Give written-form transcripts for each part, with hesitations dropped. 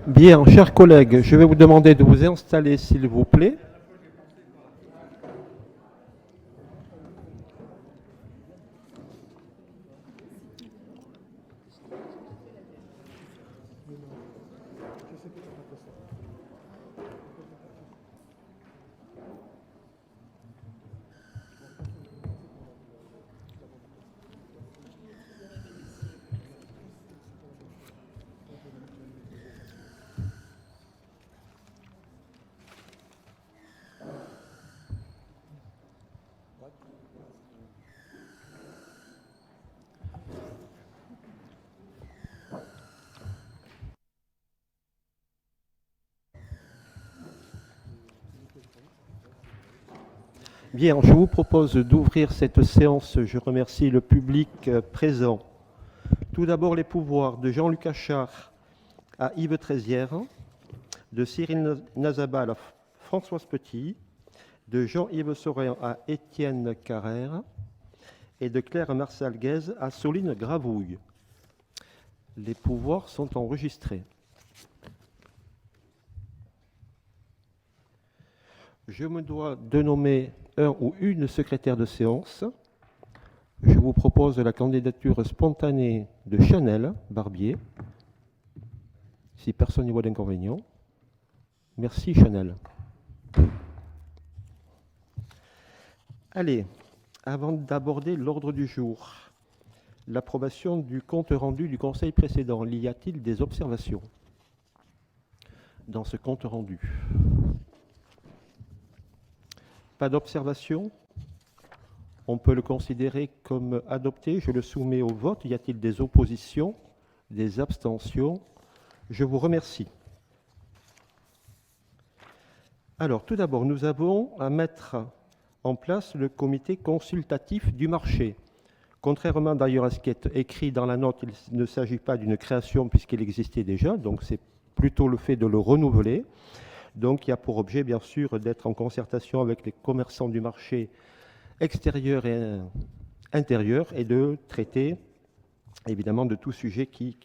Bien, chers collègues, je vais vous demander de vous installer, s'il vous plaît. Bien, je vous propose d'ouvrir cette séance. Je remercie le public présent. Tout d'abord, les pouvoirs de Jean-Luc Achard à Yves Trézières, de Cyril Nazabal à Françoise Petit, de Jean-Yves Saurin à Étienne Carrère et de Claire Marsalguez à Soline Gravouille. Les pouvoirs sont enregistrés. Je me dois de nommer un ou une secrétaire de séance. Je vous propose la candidature spontanée de Chanel Barbier, si personne n'y voit d'inconvénient. Merci Chanel. Allez, avant d'aborder l'ordre du jour, l'approbation du compte rendu du conseil précédent, y a-t-il des observations dans ce compte rendu? Pas d'observation? On peut le considérer comme adopté. Je le soumets au vote. Y a-t-il des oppositions, des abstentions? Je vous remercie. Alors, tout d'abord, nous avons à mettre en place le comité consultatif du marché. Contrairement d'ailleurs à ce qui est écrit dans la note, il ne s'agit pas d'une création puisqu'il existait déjà, donc c'est plutôt le fait de le renouveler. Donc il y a pour objet, bien sûr, d'être en concertation avec les commerçants du marché extérieur et intérieur et de traiter, évidemment, de tout sujet qui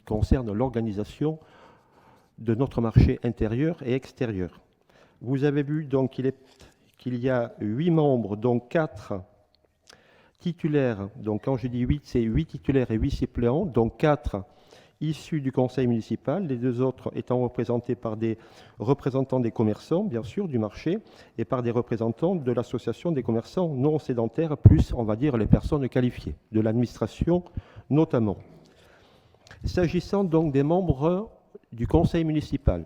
concerne l'organisation de notre marché intérieur et extérieur. Vous avez vu donc qu'il y a 8 membres, dont 4 titulaires. Donc quand je dis 8, c'est 8 titulaires et 8 suppléants, donc 4 issus du conseil municipal, les 2 autres étant représentés par des représentants des commerçants, bien sûr, du marché, et par des représentants de l'association des commerçants non sédentaires, plus, on va dire, les personnes qualifiées, de l'administration notamment. S'agissant donc des membres du conseil municipal,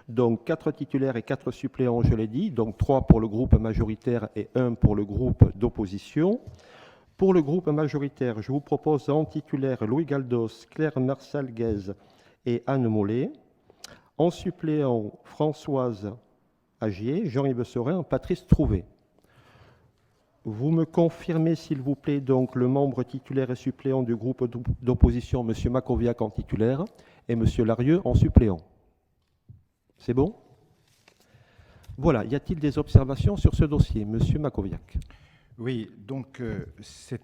donc 4 titulaires et 4 suppléants, je l'ai dit, donc 3 pour le groupe majoritaire et 1 pour le groupe d'opposition. Pour le groupe majoritaire, je vous propose en titulaire Louis Galdos, Claire Marsalguez et Anne Mollet. En suppléant, Françoise Agier, Jean-Yves Saurin, Patrice Trouvé. Vous me confirmez, s'il vous plaît, donc le membre titulaire et suppléant du groupe d'opposition, M. Makoviak en titulaire et M. Larieux en suppléant. C'est bon? Voilà. Y a-t-il des observations sur ce dossier, M. Makoviak? Oui, donc ce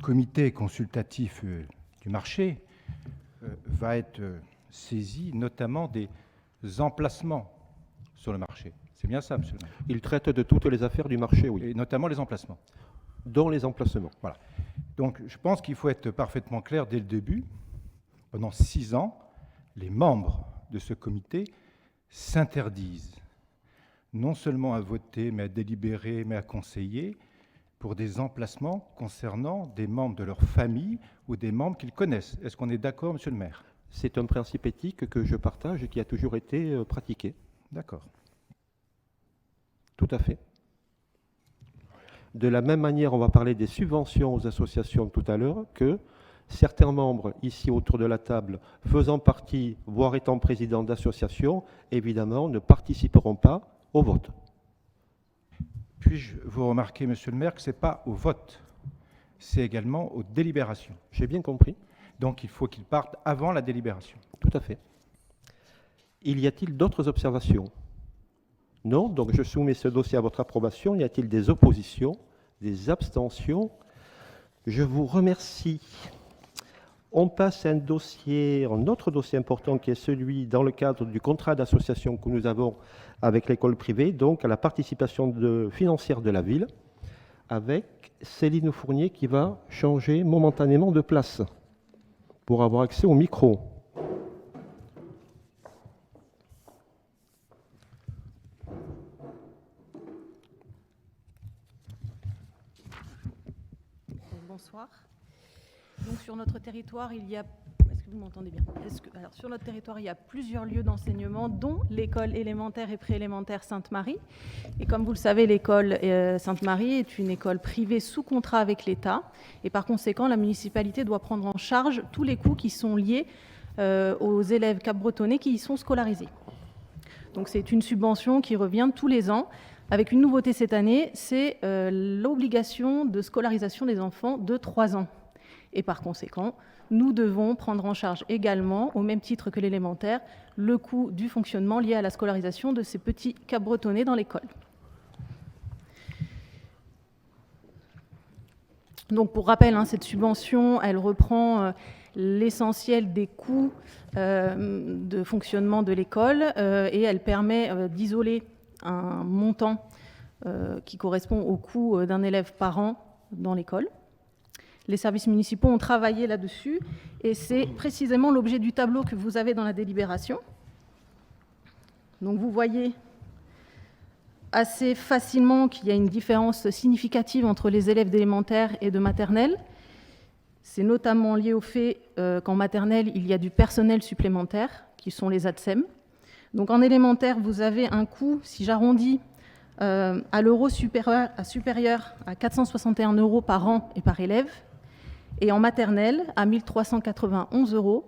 comité consultatif du marché va être saisi notamment des emplacements sur le marché. C'est bien ça, monsieur le maire? Il traite de toutes les affaires du marché, oui. Et notamment les emplacements. Dont les emplacements. Voilà. Donc je pense qu'il faut être parfaitement clair dès le début. Pendant 6 ans, les membres de ce comité s'interdisent non seulement à voter, mais à délibérer, mais à conseiller pour des emplacements concernant des membres de leur famille ou des membres qu'ils connaissent. Est-ce qu'on est d'accord, monsieur le maire? C'est un principe éthique que je partage et qui a toujours été pratiqué. D'accord. Tout à fait. De la même manière, on va parler des subventions aux associations tout à l'heure, que certains membres ici autour de la table, faisant partie, voire étant président d'associations, évidemment, ne participeront pas au vote. Puis-je vous remarquer, monsieur le maire, que ce n'est pas au vote, c'est également aux délibérations. J'ai bien compris. Donc il faut qu'ils partent avant la délibération. Tout à fait. Y a-t-il d'autres observations? Non, donc je soumets ce dossier à votre approbation. Y a-t-il des oppositions, des abstentions? Je vous remercie. On passe à un autre dossier important qui est celui dans le cadre du contrat d'association que nous avons avec l'école privée, donc à la participation financière de la ville, avec Céline Fournier qui va changer momentanément de place pour avoir accès au micro. Bonsoir. Donc sur notre territoire, il y a... Est-ce que vous m'entendez bien? Alors, sur notre territoire, il y a plusieurs lieux d'enseignement, dont l'école élémentaire et préélémentaire Sainte-Marie. Et comme vous le savez, l'école Sainte-Marie est une école privée sous contrat avec l'État. Et par conséquent, la municipalité doit prendre en charge tous les coûts qui sont liés aux élèves cap-bretonnais qui y sont scolarisés. Donc c'est une subvention qui revient tous les ans. Avec une nouveauté cette année, c'est l'obligation de scolarisation des enfants de 3 ans. Et par conséquent, nous devons prendre en charge également, au même titre que l'élémentaire, le coût du fonctionnement lié à la scolarisation de ces petits cap-bretonnais dans l'école. Donc pour rappel, cette subvention, elle reprend l'essentiel des coûts de fonctionnement de l'école et elle permet d'isoler un montant qui correspond au coût d'un élève par an dans l'école. Les services municipaux ont travaillé là-dessus et c'est précisément l'objet du tableau que vous avez dans la délibération. Donc vous voyez assez facilement qu'il y a une différence significative entre les élèves d'élémentaire et de maternelle. C'est notamment lié au fait qu'en maternelle, il y a du personnel supplémentaire, qui sont les ATSEM. Donc en élémentaire, vous avez un coût, si j'arrondis, à l'euro supérieur à 461 € par an et par élève, et en maternelle à 1 391 €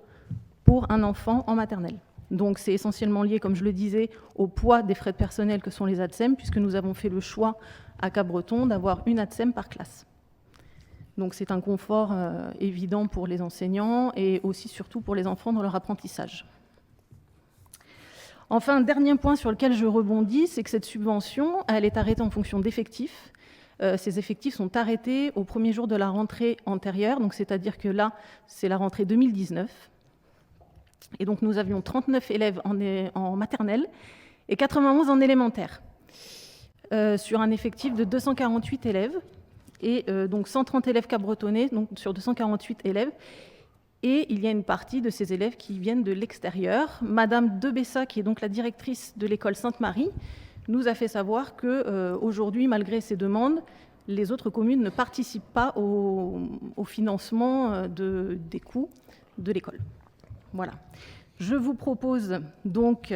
pour un enfant en maternelle. Donc c'est essentiellement lié, comme je le disais, au poids des frais de personnel que sont les ATSEM, puisque nous avons fait le choix à Cap-Breton d'avoir une ATSEM par classe. Donc c'est un confort évident pour les enseignants et aussi surtout pour les enfants dans leur apprentissage. Enfin, dernier point sur lequel je rebondis, c'est que cette subvention, elle est arrêtée en fonction d'effectifs. Ces effectifs sont arrêtés au premier jour de la rentrée antérieure, donc c'est-à-dire que là, c'est la rentrée 2019. Et donc nous avions 39 élèves en maternelle et 91 en élémentaire, sur un effectif de 248 élèves, et donc 130 élèves cap-bretonnais, donc sur 248 élèves. Et il y a une partie de ces élèves qui viennent de l'extérieur. Madame de Bessa, qui est donc la directrice de l'école Sainte-Marie, nous a fait savoir qu'aujourd'hui, malgré ces demandes, les autres communes ne participent pas au financement des coûts de l'école. Voilà. Je vous propose donc,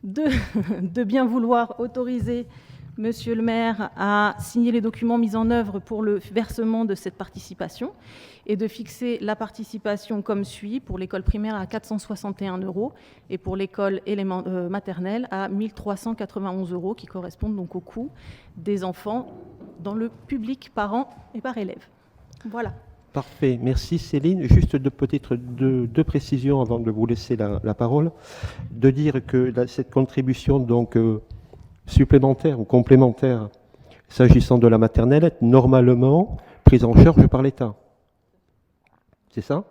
de bien vouloir autoriser Monsieur le maire a signé les documents mis en œuvre pour le versement de cette participation et de fixer la participation comme suit pour l'école primaire à 461 € et pour l'école maternelle à 1 391 € qui correspondent donc au coût des enfants dans le public par an et par élève. Voilà. Parfait, merci Céline. Juste peut-être deux précisions avant de vous laisser la parole. De dire que cette contribution donc supplémentaire ou complémentaire, s'agissant de la maternelle, est normalement prise en charge par l'État. C'est ça?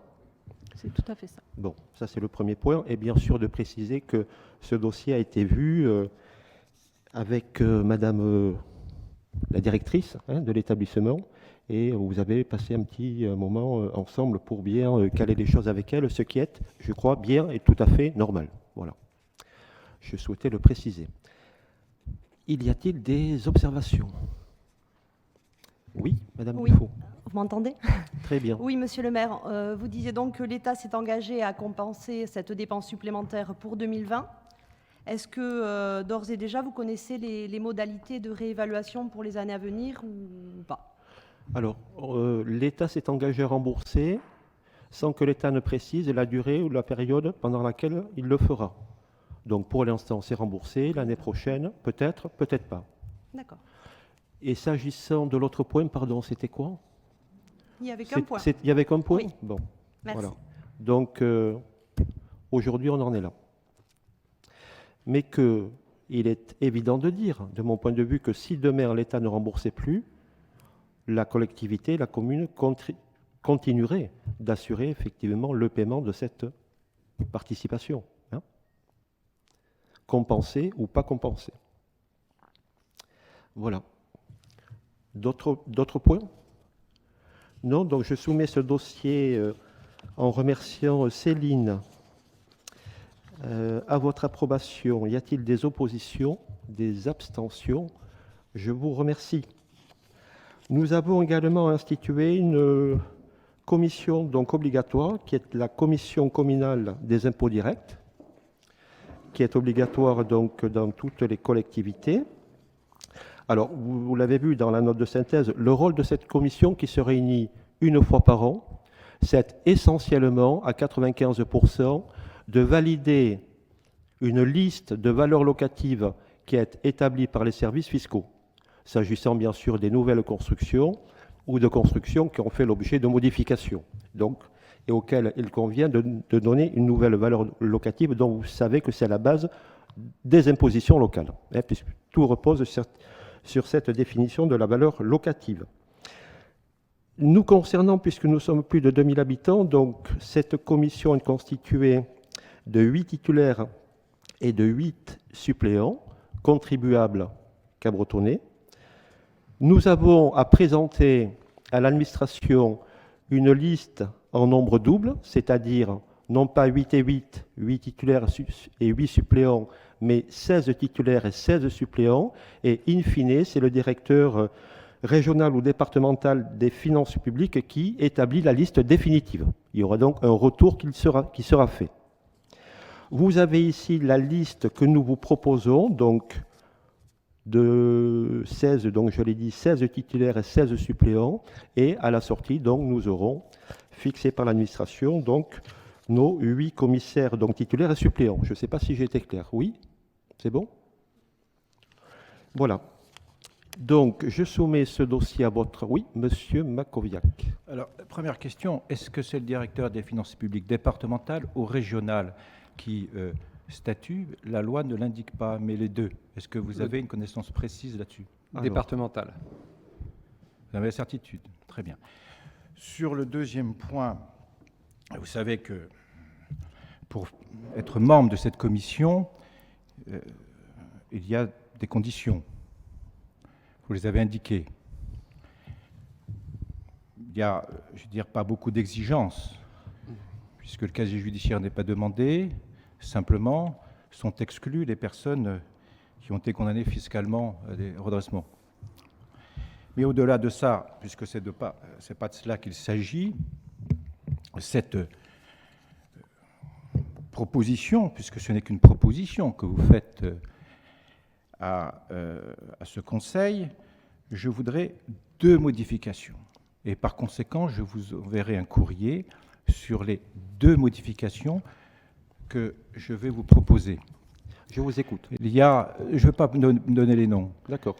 C'est tout à fait ça. Bon, ça c'est le premier point. Et bien sûr de préciser que ce dossier a été vu avec Madame la directrice de l'établissement, et vous avez passé un petit moment ensemble pour bien caler les choses avec elle, ce qui est, je crois, bien et tout à fait normal. Voilà. Je souhaitais le préciser. Y a-t-il des observations? Oui, Madame Dufault. Vous m'entendez? Très bien. Oui, Monsieur le maire, vous disiez donc que l'État s'est engagé à compenser cette dépense supplémentaire pour 2020. Est-ce que d'ores et déjà vous connaissez les modalités de réévaluation pour les années à venir ou pas? Alors, l'État s'est engagé à rembourser sans que l'État ne précise la durée ou la période pendant laquelle il le fera. Donc pour l'instant, c'est remboursé. L'année prochaine, peut-être, peut-être pas. D'accord. Et s'agissant de l'autre point, pardon, c'était quoi? Il n'y avait qu'un point. Il y avait qu'un point? Oui. Bon, merci. voilà. Donc, aujourd'hui, on en est là. Mais qu'il est évident de dire, de mon point de vue, que si demain l'État ne remboursait plus, la collectivité, la commune, continuerait d'assurer effectivement le paiement de cette participation, hein, compensée ou pas compensée. Voilà. D'autres points? Non, donc je soumets ce dossier en remerciant Céline à votre approbation. Y a-t-il des oppositions, des abstentions? Je vous remercie. Nous avons également institué une commission donc obligatoire, qui est la commission communale des impôts directs, qui est obligatoire donc dans toutes les collectivités. Alors, vous l'avez vu dans la note de synthèse, le rôle de cette commission qui se réunit une fois par an, c'est essentiellement à 95% de valider une liste de valeurs locatives qui est établie par les services fiscaux, s'agissant bien sûr des nouvelles constructions ou de constructions qui ont fait l'objet de modifications, donc, et auxquelles il convient de donner une nouvelle valeur locative dont vous savez que c'est la base des impositions locales, hein, puisque tout repose sur cette définition de la valeur locative. Nous concernant, puisque nous sommes plus de 2000 habitants, donc cette commission est constituée de 8 titulaires et de 8 suppléants, contribuables cabretonnais. Nous avons à présenter à l'administration une liste en nombre double, c'est-à-dire non pas 8 et 8, 8 titulaires et 8 suppléants, mais 16 titulaires et 16 suppléants. Et in fine, c'est le directeur régional ou départemental des finances publiques qui établit la liste définitive. Il y aura donc un retour qui sera fait. Vous avez ici la liste que nous vous proposons, donc de 16, donc je l'ai dit, 16 titulaires et 16 suppléants, et à la sortie, donc, nous aurons fixé par l'administration, donc, nos 8 commissaires, donc titulaires et suppléants. Je ne sais pas si j'ai été clair. Oui? C'est bon? Voilà. Donc, je soumets ce dossier à votre... Oui, Monsieur Mackowiak. Alors, première question, est-ce que c'est le directeur des finances publiques départementales ou régionales qui statue? La loi ne l'indique pas, mais les deux. Est-ce que vous avez une connaissance précise là-dessus? Départementale. Vous avez la certitude. Très bien. Sur le deuxième point, vous savez que pour être membre de cette commission, il y a des conditions. Vous les avez indiquées. Il n'y a, je veux dire, pas beaucoup d'exigences, puisque le casier judiciaire n'est pas demandé. Simplement, sont exclues les personnes qui ont été condamnées fiscalement à des redressements. Mais au-delà de ça, puisque ce n'est pas de cela qu'il s'agit, cette proposition, puisque ce n'est qu'une proposition que vous faites à ce Conseil, je voudrais 2 modifications. Et par conséquent, je vous enverrai un courrier sur les 2 modifications que je vais vous proposer. Je vous écoute. Je ne vais pas me donner les noms. D'accord.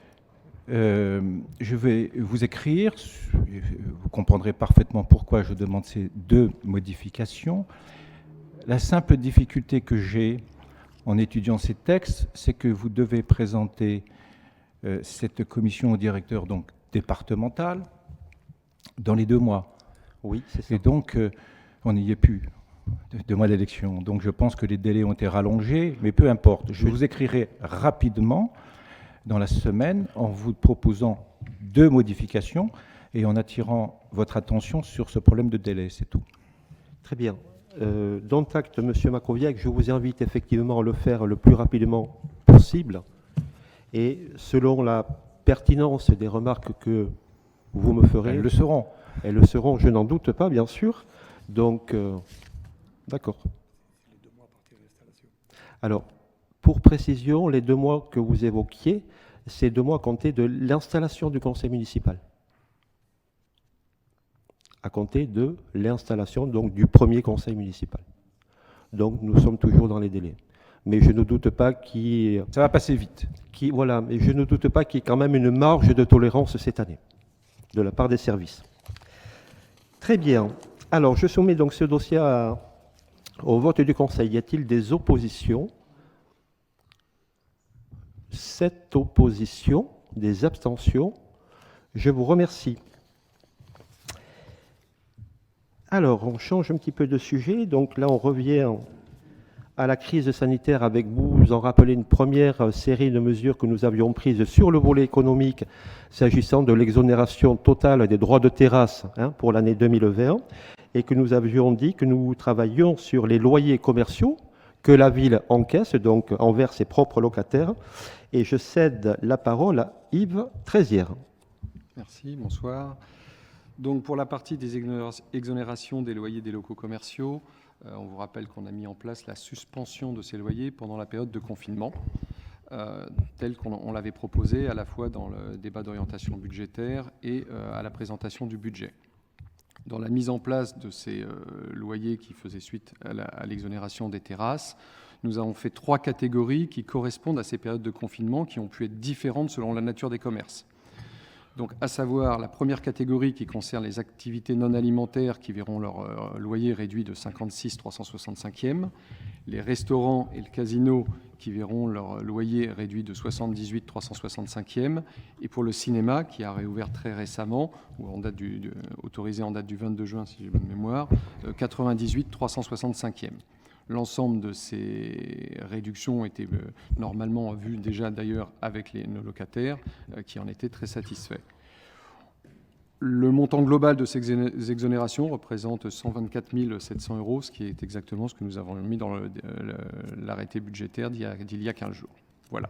Je vais vous écrire, vous comprendrez parfaitement pourquoi je demande ces 2 modifications. La simple difficulté que j'ai en étudiant ces textes, c'est que vous devez présenter cette commission au directeur donc, départemental dans les 2 mois. Oui, c'est ça. Et donc, on n'y est plus. 2 mois d'élection. Donc je pense que les délais ont été rallongés, mais peu importe. Je vous écrirai rapidement dans la semaine en vous proposant 2 modifications et en attirant votre attention sur ce problème de délai, c'est tout. Très bien. Dont acte, M. Mackowiak, je vous invite effectivement à le faire le plus rapidement possible. Et selon la pertinence des remarques que vous me ferez... Elles le seront. Elles le seront, je n'en doute pas, bien sûr. Donc... D'accord. Alors, pour précision, les 2 mois que vous évoquiez, c'est 2 mois à compter de l'installation du conseil municipal. À compter de l'installation donc du premier conseil municipal. Donc, nous sommes toujours dans les délais. Mais je ne doute pas qu'il... Ça va passer vite. Voilà, mais je ne doute pas qu'il y ait quand même une marge de tolérance cette année, de la part des services. Très bien. Alors, je soumets donc ce dossier au vote du Conseil. Y a-t-il des oppositions? 7 oppositions, des abstentions. Je vous remercie. Alors, on change un petit peu de sujet. Donc là, on revient à la crise sanitaire avec vous. Vous en rappelez une première série de mesures que nous avions prises sur le volet économique s'agissant de l'exonération totale des droits de terrasse pour l'année 2020 et que nous avions dit que nous travaillions sur les loyers commerciaux que la ville encaisse, donc envers ses propres locataires. Et je cède la parole à Yves Trézière. Merci, bonsoir. Donc pour la partie des exonérations des loyers des locaux commerciaux, on vous rappelle qu'on a mis en place la suspension de ces loyers pendant la période de confinement, telle qu'on l'avait proposé à la fois dans le débat d'orientation budgétaire et à la présentation du budget. Dans la mise en place de ces loyers qui faisaient suite à l'exonération des terrasses, nous avons fait 3 catégories qui correspondent à ces périodes de confinement qui ont pu être différentes selon la nature des commerces. Donc, à savoir la première catégorie qui concerne les activités non alimentaires qui verront leur loyer réduit de 56 365e, les restaurants et le casino qui verront leur loyer réduit de 78 365e, et pour le cinéma qui a réouvert très récemment, ou autorisé en date du 22 juin si j'ai bonne mémoire, 98 365e. L'ensemble de ces réductions étaient normalement vues déjà d'ailleurs avec nos locataires qui en étaient très satisfaits. Le montant global de ces exonérations représente 124 700 €, ce qui est exactement ce que nous avons mis dans l'arrêté budgétaire d'il y a 15 jours. Voilà.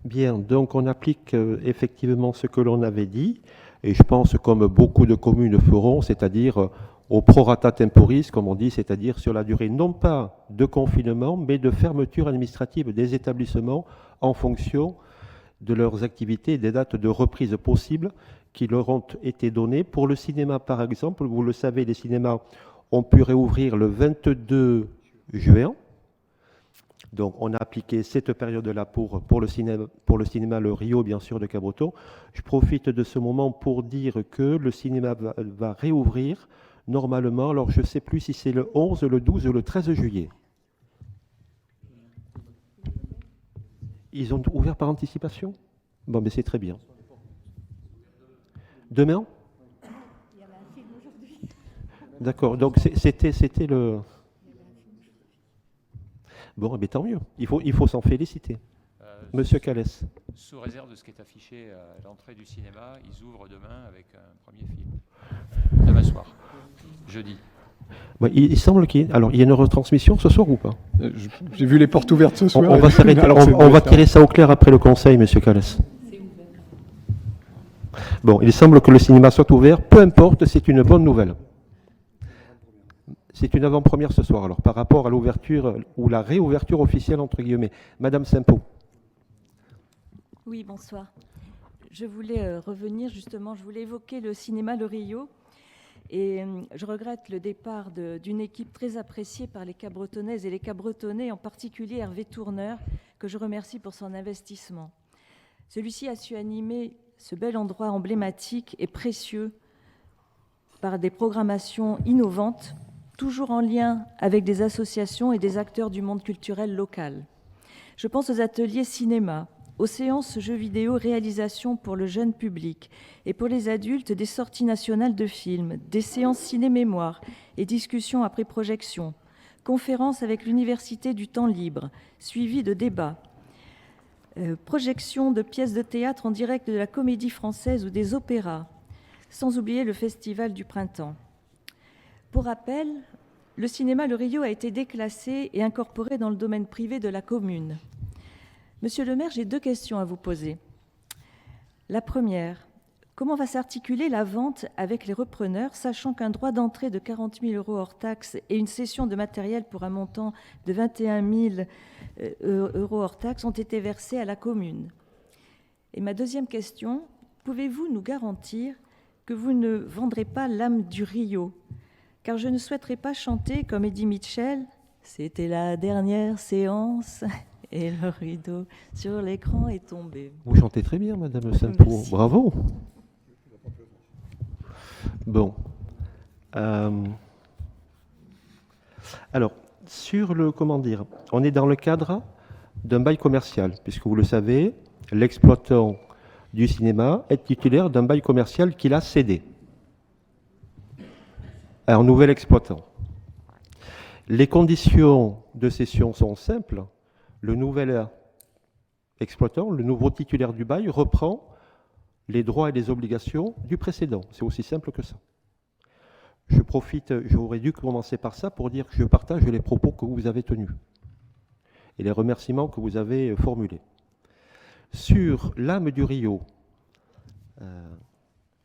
Bien, donc on applique effectivement ce que l'on avait dit, et je pense comme beaucoup de communes feront, c'est-à-dire au prorata temporis, comme on dit, c'est-à-dire sur la durée non pas de confinement, mais de fermeture administrative des établissements en fonction de leurs activités et des dates de reprise possibles qui leur ont été données. Pour le cinéma, par exemple, vous le savez, les cinémas ont pu réouvrir le 22 juin. Donc, on a appliqué cette période-là pour le cinéma Le Rio, bien sûr, de Cabreton. Je profite de ce moment pour dire que le cinéma va réouvrir normalement. Alors, je ne sais plus si c'est le 11, le 12 ou le 13 juillet. Ils ont ouvert par anticipation? Bon, mais c'est très bien. Demain? Il y avait un film aujourd'hui. D'accord, donc c'était le... Bon, mais tant mieux. Il faut s'en féliciter. Monsieur Calès. Sous réserve de ce qui est affiché à l'entrée du cinéma, ils ouvrent demain avec un premier film. Demain soir, jeudi. Bah, il semble qu'il y ait... Alors, il y a une retransmission ce soir ou pas? J'ai vu les portes ouvertes ce soir. On va s'arrêter. On va tirer ça au clair après le conseil, monsieur Calès. Bon, il semble que le cinéma soit ouvert. Peu importe, c'est une bonne nouvelle. C'est une avant-première ce soir, alors, par rapport à l'ouverture ou la réouverture officielle, entre guillemets. Madame Simpo. Oui, bonsoir. Je voulais revenir, justement, je voulais évoquer le cinéma Le Rio. Et je regrette le départ d'une équipe très appréciée par les Cabretonnaises et les Cabretonnais, en particulier Hervé Tourneur, que je remercie pour son investissement. Celui-ci a su animer ce bel endroit emblématique et précieux par des programmations innovantes, toujours en lien avec des associations et des acteurs du monde culturel local. Je pense aux ateliers cinéma, aux séances jeux vidéo réalisation pour le jeune public et pour les adultes des sorties nationales de films, des séances ciné-mémoire et discussions après projection, conférences avec l'Université du temps libre, suivies de débats, projections de pièces de théâtre en direct de la Comédie Française ou des opéras, sans oublier le Festival du Printemps. Pour rappel, le cinéma Le Rio a été déclassé et incorporé dans le domaine privé de la commune. Monsieur le maire, j'ai 2 questions à vous poser. La première, comment va s'articuler la vente avec les repreneurs, sachant qu'un droit d'entrée de 40 000 € hors taxes et une cession de matériel pour un montant de 21 000 € hors taxes ont été versés à la commune? Et ma deuxième question, pouvez-vous nous garantir que vous ne vendrez pas l'âme du Rio? Car je ne souhaiterais pas chanter comme Eddie Mitchell, « C'était la dernière séance ». Et le rideau sur l'écran est tombé. Vous chantez très bien, Madame Simpo. Merci. Bravo. Bon. Alors, sur le, comment dire, on est dans le cadre d'un bail commercial, puisque vous le savez, l'exploitant du cinéma est titulaire d'un bail commercial qu'il a cédé à un nouvel exploitant. Les conditions de cession sont simples. Le nouvel exploitant, le nouveau titulaire du bail, reprend les droits et les obligations du précédent. C'est aussi simple que ça. Je profite, j'aurais dû commencer par ça pour dire que je partage les propos que vous avez tenus et les remerciements que vous avez formulés. Sur l'âme du Rio,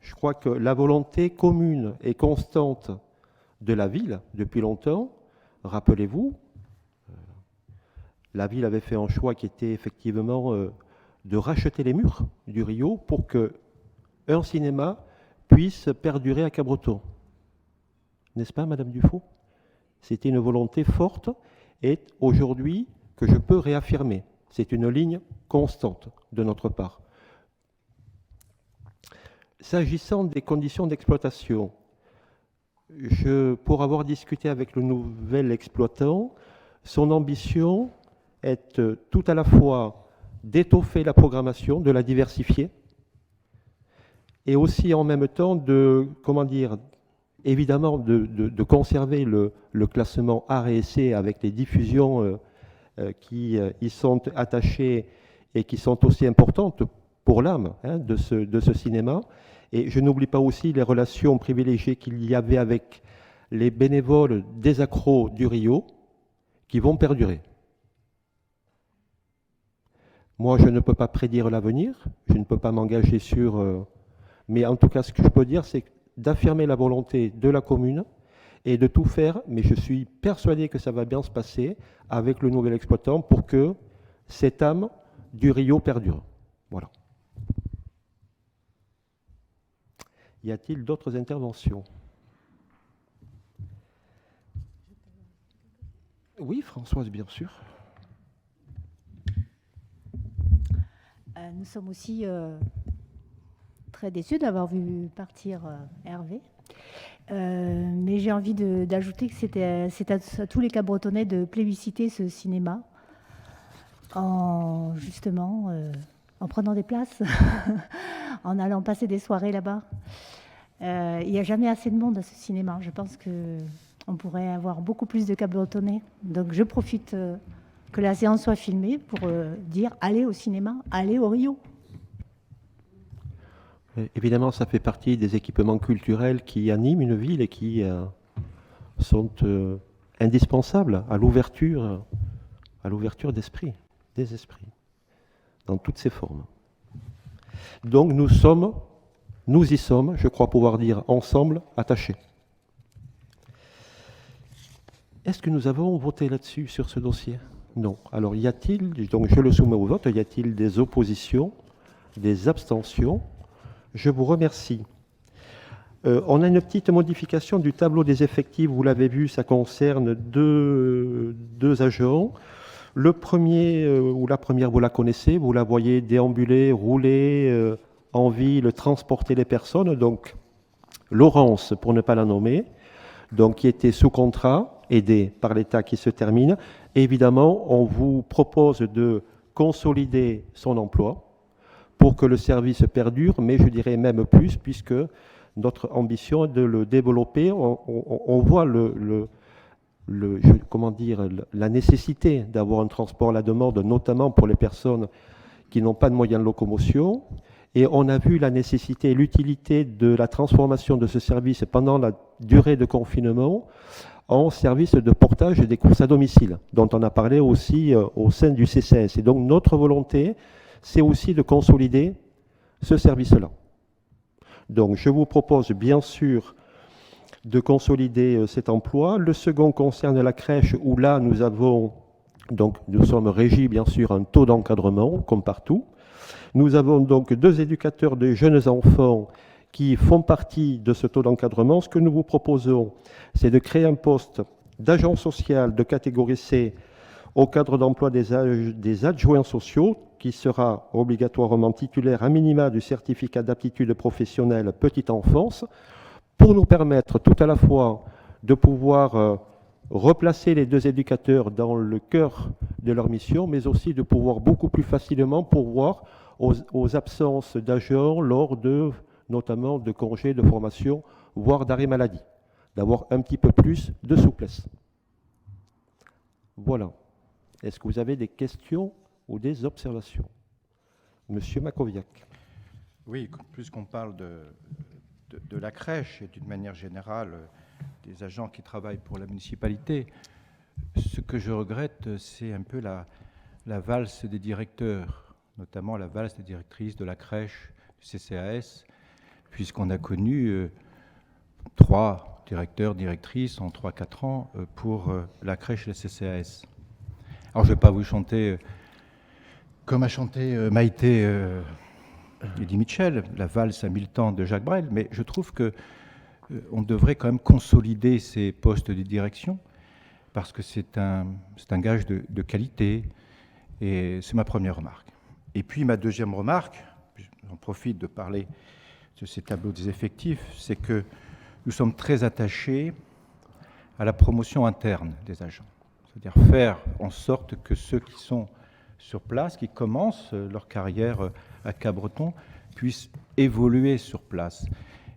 je crois que la volonté commune et constante de la ville, depuis longtemps, rappelez-vous, la ville avait fait un choix qui était effectivement de racheter les murs du Rio pour qu'un cinéma puisse perdurer à Cabreton. N'est-ce pas, Madame Dufaux? C'était une volonté forte et aujourd'hui que je peux réaffirmer. C'est une ligne constante de notre part. S'agissant des conditions d'exploitation, pour avoir discuté avec le nouvel exploitant, son ambition est tout à la fois d'étoffer la programmation, de la diversifier, et aussi en même temps de, évidemment de conserver le classement art et essai avec les diffusions qui y sont attachées et qui sont aussi importantes pour l'âme de ce cinéma. Et je n'oublie pas aussi les relations privilégiées qu'il y avait avec les bénévoles des accros du Rio qui vont perdurer. Moi, je ne peux pas prédire l'avenir, je ne peux pas m'engager sur... mais en tout cas, ce que je peux dire, c'est d'affirmer la volonté de la commune et de tout faire, mais je suis persuadé que ça va bien se passer avec le nouvel exploitant pour que cette âme du Rio perdure. Voilà. Y a-t-il d'autres interventions? Oui, Françoise, bien sûr. Nous sommes aussi très déçus d'avoir vu partir Hervé. Mais j'ai envie d'ajouter que c'est à tous les Cabretonnais de plébisciter ce cinéma en prenant des places, en allant passer des soirées là-bas. Il n'y a jamais assez de monde à ce cinéma. Je pense qu'on pourrait avoir beaucoup plus de Cabretonnais. Donc je profite que la séance soit filmée pour dire allez au cinéma, allez au Rio. Évidemment, ça fait partie des équipements culturels qui animent une ville et qui sont indispensables à l'ouverture d'esprit, des esprits, dans toutes ses formes. Donc nous y sommes, je crois pouvoir dire ensemble, attachés. Est-ce que nous avons voté là-dessus, sur ce dossier? Non. Alors y a-t-il, donc je le soumets au vote, y a-t-il des oppositions, des abstentions? Je vous remercie. On a une petite modification du tableau des effectifs. Vous l'avez vu, ça concerne deux agents. Le premier ou la première, vous la connaissez. Vous la voyez déambuler, rouler en ville, transporter les personnes. Donc, Laurence, pour ne pas la nommer, donc, qui était sous contrat, aidée par l'État qui se termine. Et évidemment, on vous propose de consolider son emploi pour que le service perdure, mais je dirais même plus, puisque notre ambition est de le développer. On voit la nécessité d'avoir un transport à la demande, notamment pour les personnes qui n'ont pas de moyens de locomotion. Et on a vu la nécessité et l'utilité de la transformation de ce service pendant la durée de confinement en service de portage des courses à domicile, dont on a parlé aussi au sein du CCS. Et donc notre volonté, c'est aussi de consolider ce service-là. Donc je vous propose bien sûr de consolider cet emploi. Le second concerne la crèche où là nous sommes régis bien sûr un taux d'encadrement comme partout. Nous avons donc 2 éducateurs de jeunes enfants qui font partie de ce taux d'encadrement. Ce que nous vous proposons, c'est de créer un poste d'agent social de catégorie C au cadre d'emploi des adjoints sociaux, qui sera obligatoirement titulaire à minima du certificat d'aptitude professionnelle petite enfance, pour nous permettre tout à la fois de pouvoir replacer les 2 éducateurs dans le cœur de leur mission, mais aussi de pouvoir beaucoup plus facilement pourvoir aux absences d'agents lors notamment de congés de formation, voire d'arrêt maladie, d'avoir un petit peu plus de souplesse. Voilà. Est-ce que vous avez des questions ou des observations? Monsieur Mackowiak. Oui, puisqu'on parle de la crèche et d'une manière générale des agents qui travaillent pour la municipalité, ce que je regrette, c'est un peu la valse des directeurs, notamment la valse des directrices de la crèche, du CCAS, puisqu'on a connu 3 directeurs, directrices en 3-4 ans pour la crèche et le CCAS. Alors je ne vais pas vous chanter comme a chanté Maïté Eddie Mitchell, la valse à 1000 temps de Jacques Brel, mais je trouve qu'on devrait quand même consolider ces postes de direction parce que c'est un gage de qualité, et c'est ma première remarque. Et puis ma deuxième remarque, j'en profite de parler de ces tableaux des effectifs, c'est que nous sommes très attachés à la promotion interne des agents, c'est-à-dire faire en sorte que ceux qui sont sur place, qui commencent leur carrière à Cabreton, puissent évoluer sur place.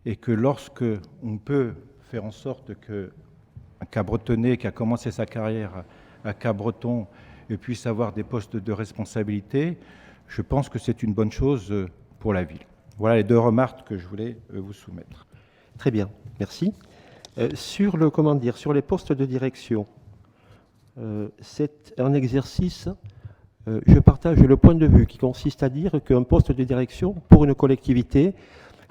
Et que lorsque on peut faire en sorte qu'un Cabretonais qui a commencé sa carrière à Cabreton puisse avoir des postes de responsabilité, je pense que c'est une bonne chose pour la ville. Voilà les 2 remarques que je voulais vous soumettre. Très bien, merci. Sur les postes de direction, c'est un exercice. Je partage le point de vue qui consiste à dire qu'un poste de direction pour une collectivité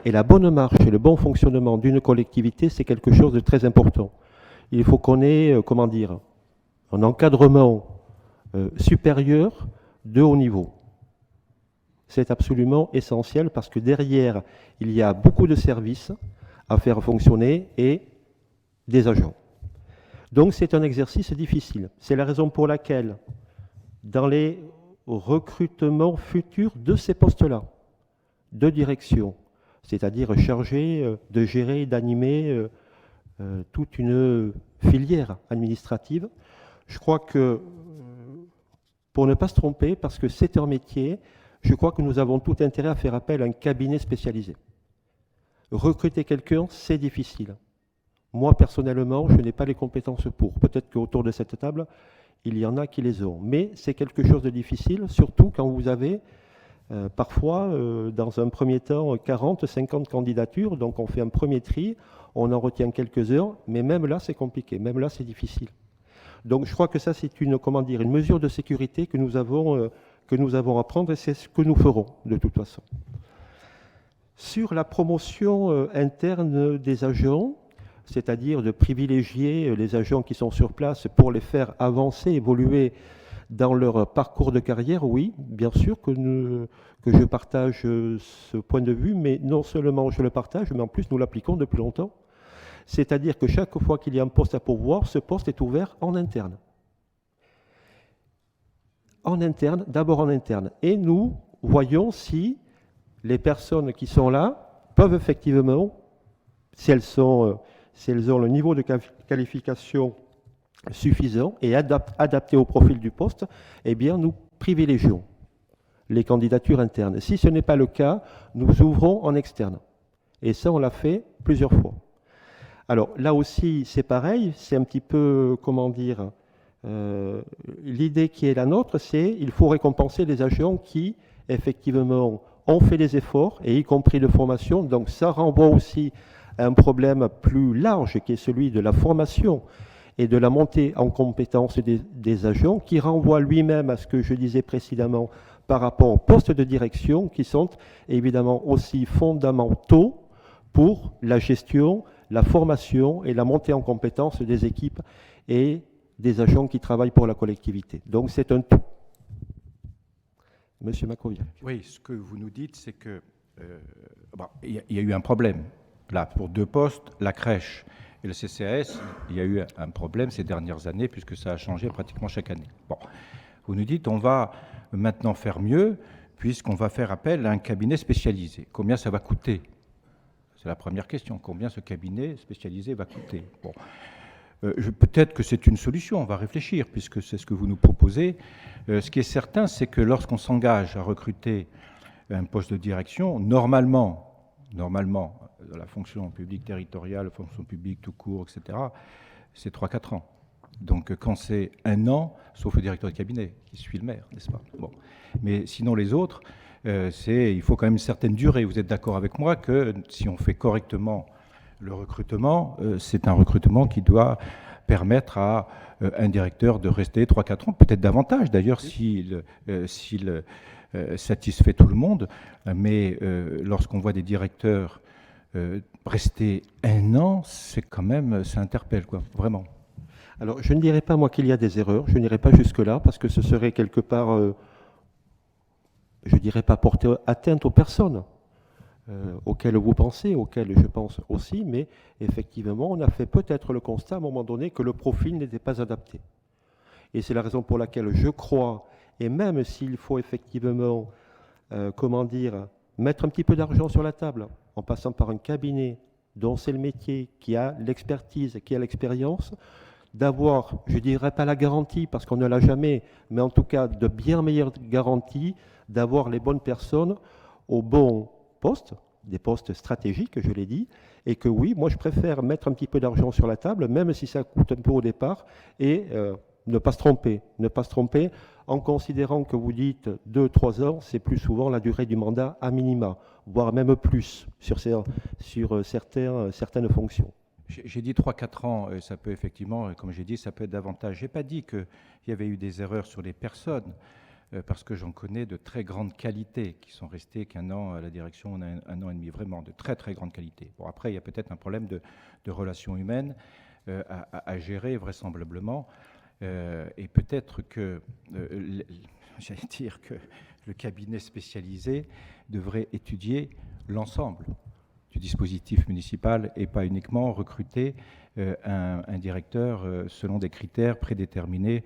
et la bonne marche et le bon fonctionnement d'une collectivité, c'est quelque chose de très important. Il faut qu'on ait, un encadrement supérieur de haut niveau. C'est absolument essentiel parce que derrière, il y a beaucoup de services à faire fonctionner et des agents. Donc c'est un exercice difficile. C'est la raison pour laquelle dans les recrutements futurs de ces postes-là, de direction, c'est-à-dire chargés de gérer et d'animer toute une filière administrative, je crois que, pour ne pas se tromper, parce que c'est un métier, je crois que nous avons tout intérêt à faire appel à un cabinet spécialisé. Recruter quelqu'un, c'est difficile. Moi, personnellement, je n'ai pas les compétences pour. Peut-être qu'autour de cette table, il y en a qui les ont. Mais c'est quelque chose de difficile, surtout quand vous avez parfois, dans un premier temps, 40, 50 candidatures. Donc on fait un premier tri, on en retient quelques-uns, mais même là, c'est compliqué. Même là, c'est difficile. Donc je crois que ça, c'est une mesure de sécurité que nous avons à prendre, et c'est ce que nous ferons, de toute façon. Sur la promotion interne des agents, c'est-à-dire de privilégier les agents qui sont sur place pour les faire avancer, évoluer dans leur parcours de carrière, oui, bien sûr que je partage ce point de vue, mais non seulement je le partage, mais en plus nous l'appliquons depuis longtemps. C'est-à-dire que chaque fois qu'il y a un poste à pourvoir, ce poste est ouvert en interne. En interne, d'abord en interne. Et nous voyons si les personnes qui sont là peuvent effectivement, si elles ont le niveau de qualification suffisant et adapté au profil du poste, eh bien nous privilégions les candidatures internes. Si ce n'est pas le cas, nous ouvrons en externe. Et ça, on l'a fait plusieurs fois. Alors là aussi, c'est pareil, c'est un petit peu, l'idée qui est la nôtre, c'est qu'il faut récompenser les agents qui, effectivement, ont fait des efforts, et y compris de formation. Donc ça renvoie aussi à un problème plus large, qui est celui de la formation et de la montée en compétence des agents, qui renvoie lui-même à ce que je disais précédemment par rapport aux postes de direction, qui sont évidemment aussi fondamentaux pour la gestion, la formation et la montée en compétence des équipes et des agents qui travaillent pour la collectivité. Donc c'est un tout. Monsieur Mackowiak. Oui, ce que vous nous dites, c'est que il y a eu un problème. Là, pour 2 postes, la crèche et le CCAS, il y a eu un problème ces dernières années, puisque ça a changé pratiquement chaque année. Bon, vous nous dites, on va maintenant faire mieux, puisqu'on va faire appel à un cabinet spécialisé. Combien ça va coûter? C'est la première question. Combien ce cabinet spécialisé va coûter? Bon. Peut-être que c'est une solution, on va réfléchir, puisque c'est ce que vous nous proposez. Ce qui est certain, c'est que lorsqu'on s'engage à recruter un poste de direction, normalement, dans la fonction publique territoriale, fonction publique tout court, etc., c'est 3-4 ans. Donc quand c'est 1 an, sauf le directeur de cabinet qui suit le maire, n'est-ce pas? Bon. Mais sinon les autres, il faut quand même une certaine durée. Vous êtes d'accord avec moi que si on fait correctement le recrutement, c'est un recrutement qui doit permettre à un directeur de rester 3-4 ans, peut-être davantage d'ailleurs s'il satisfait tout le monde. Mais lorsqu'on voit des directeurs rester 1 an, c'est quand même, ça interpelle, quoi, vraiment. Alors, je ne dirais pas, moi, qu'il y a des erreurs. Je n'irai pas jusque-là, parce que ce serait quelque part, je ne dirais pas porter atteinte aux personnes auxquelles vous pensez, auxquelles je pense aussi, mais effectivement, on a fait peut-être le constat à un moment donné que le profil n'était pas adapté. Et c'est la raison pour laquelle je crois, et même s'il faut effectivement, mettre un petit peu d'argent sur la table, en passant par un cabinet dont c'est le métier, qui a l'expertise, qui a l'expérience, d'avoir, je ne dirais pas la garantie, parce qu'on ne l'a jamais, mais en tout cas de bien meilleures garanties, d'avoir les bonnes personnes au bon poste, des postes stratégiques, je l'ai dit, et que oui, moi je préfère mettre un petit peu d'argent sur la table, même si ça coûte un peu au départ, et ne pas se tromper, en considérant que vous dites 2-3 ans, c'est plus souvent la durée du mandat à minima, voire même plus sur certaines fonctions. J'ai dit 3-4 ans, ça peut effectivement, comme j'ai dit, ça peut être davantage. Je n'ai pas dit qu'il y avait eu des erreurs sur les personnes, parce que j'en connais de très grande qualité, qui sont restés qu'1 an à la direction, 1 an et demi, vraiment, de très très grande qualité. Bon, après, il y a peut-être un problème de relations humaines à gérer, vraisemblablement, et peut-être que, j'allais dire que le cabinet spécialisé devrait étudier l'ensemble du dispositif municipal et pas uniquement recruter un directeur selon des critères prédéterminés.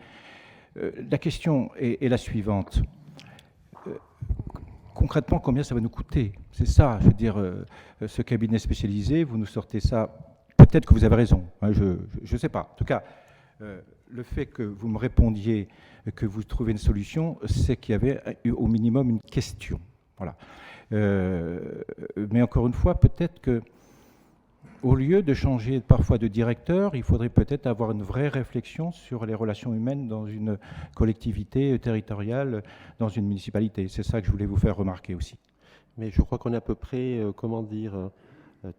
La question est la suivante. Concrètement, combien ça va nous coûter? C'est ça, je veux dire, ce cabinet spécialisé, vous nous sortez ça, peut-être que vous avez raison, hein, je ne sais pas. En tout cas, le fait que vous me répondiez que vous trouvez une solution, c'est qu'il y avait eu au minimum une question. Voilà. Mais encore une fois, peut-être que au lieu de changer parfois de directeur, il faudrait peut-être avoir une vraie réflexion sur les relations humaines dans une collectivité territoriale, dans une municipalité. C'est ça que je voulais vous faire remarquer aussi. Mais je crois qu'on est à peu près,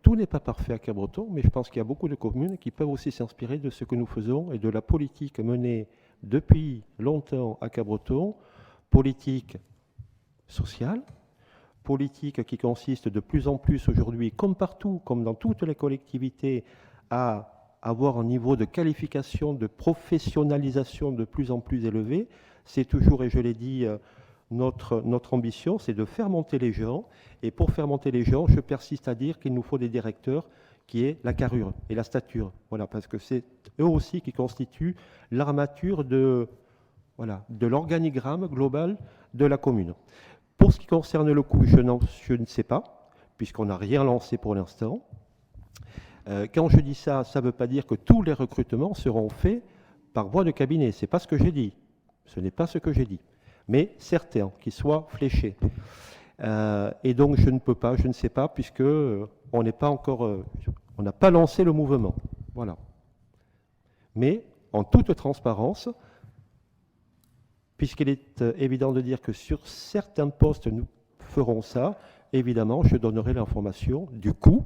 tout n'est pas parfait à Cabreton, mais je pense qu'il y a beaucoup de communes qui peuvent aussi s'inspirer de ce que nous faisons et de la politique menée depuis longtemps à Cabreton, politique sociale, politique qui consiste de plus en plus aujourd'hui, comme partout, comme dans toutes les collectivités, à avoir un niveau de qualification, de professionnalisation de plus en plus élevé. C'est toujours, et je l'ai dit, notre ambition, c'est de faire monter les gens. Et pour faire monter les gens, je persiste à dire qu'il nous faut des directeurs qui aient la carrure et la stature. Voilà, parce que c'est eux aussi qui constituent l'armature de l'organigramme global de la commune. Pour ce qui concerne le coût, je ne sais pas, puisqu'on n'a rien lancé pour l'instant. Quand je dis ça, ça ne veut pas dire que tous les recrutements seront faits par voie de cabinet. Ce n'est pas ce que j'ai dit. Ce n'est pas ce que j'ai dit. Mais certains qui soient fléchés. Et donc, je ne sais pas, puisque on n'est pas encore, on n'a pas lancé le mouvement. Voilà. Mais, en toute transparence, puisqu'il est évident de dire que sur certains postes, nous ferons ça, évidemment, je donnerai l'information du coût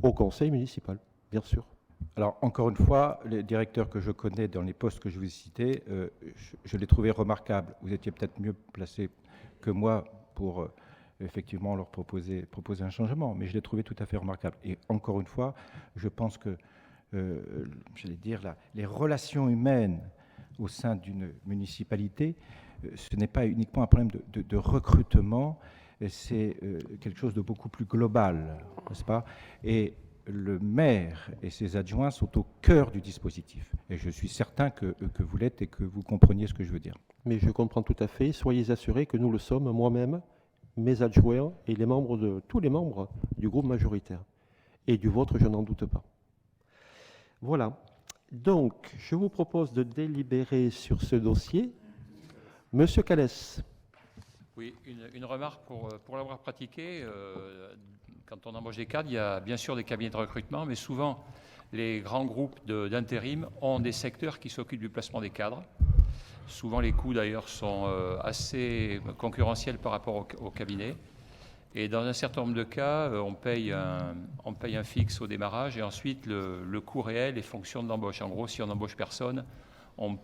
au conseil municipal, bien sûr. Alors, encore une fois, les directeurs que je connais dans les postes que je vous ai cités, je les trouvais remarquables. Vous étiez peut-être mieux placé que moi pour effectivement leur proposer un changement, mais je les trouvais tout à fait remarquables. Et encore une fois, je pense que, j'allais dire, les relations humaines au sein d'une municipalité, ce n'est pas uniquement un problème de recrutement, c'est quelque chose de beaucoup plus global, n'est-ce pas? Et le maire et ses adjoints sont au cœur du dispositif. Et je suis certain que vous l'êtes et que vous compreniez ce que je veux dire. Mais je comprends tout à fait. Soyez assurés que nous le sommes, moi-même, mes adjoints et tous les membres du groupe majoritaire. Et du vôtre, je n'en doute pas. Voilà. Donc, je vous propose de délibérer sur ce dossier. Monsieur Calès. Oui, une remarque pour l'avoir pratiqué. Quand on embauche des cadres, il y a bien sûr des cabinets de recrutement, mais souvent les grands groupes d'intérim ont des secteurs qui s'occupent du placement des cadres. Souvent les coûts d'ailleurs sont assez concurrentiels par rapport au cabinet. Et dans un certain nombre de cas, on paye un fixe au démarrage et ensuite le coût réel est fonction de l'embauche. En gros, si on n'embauche personne,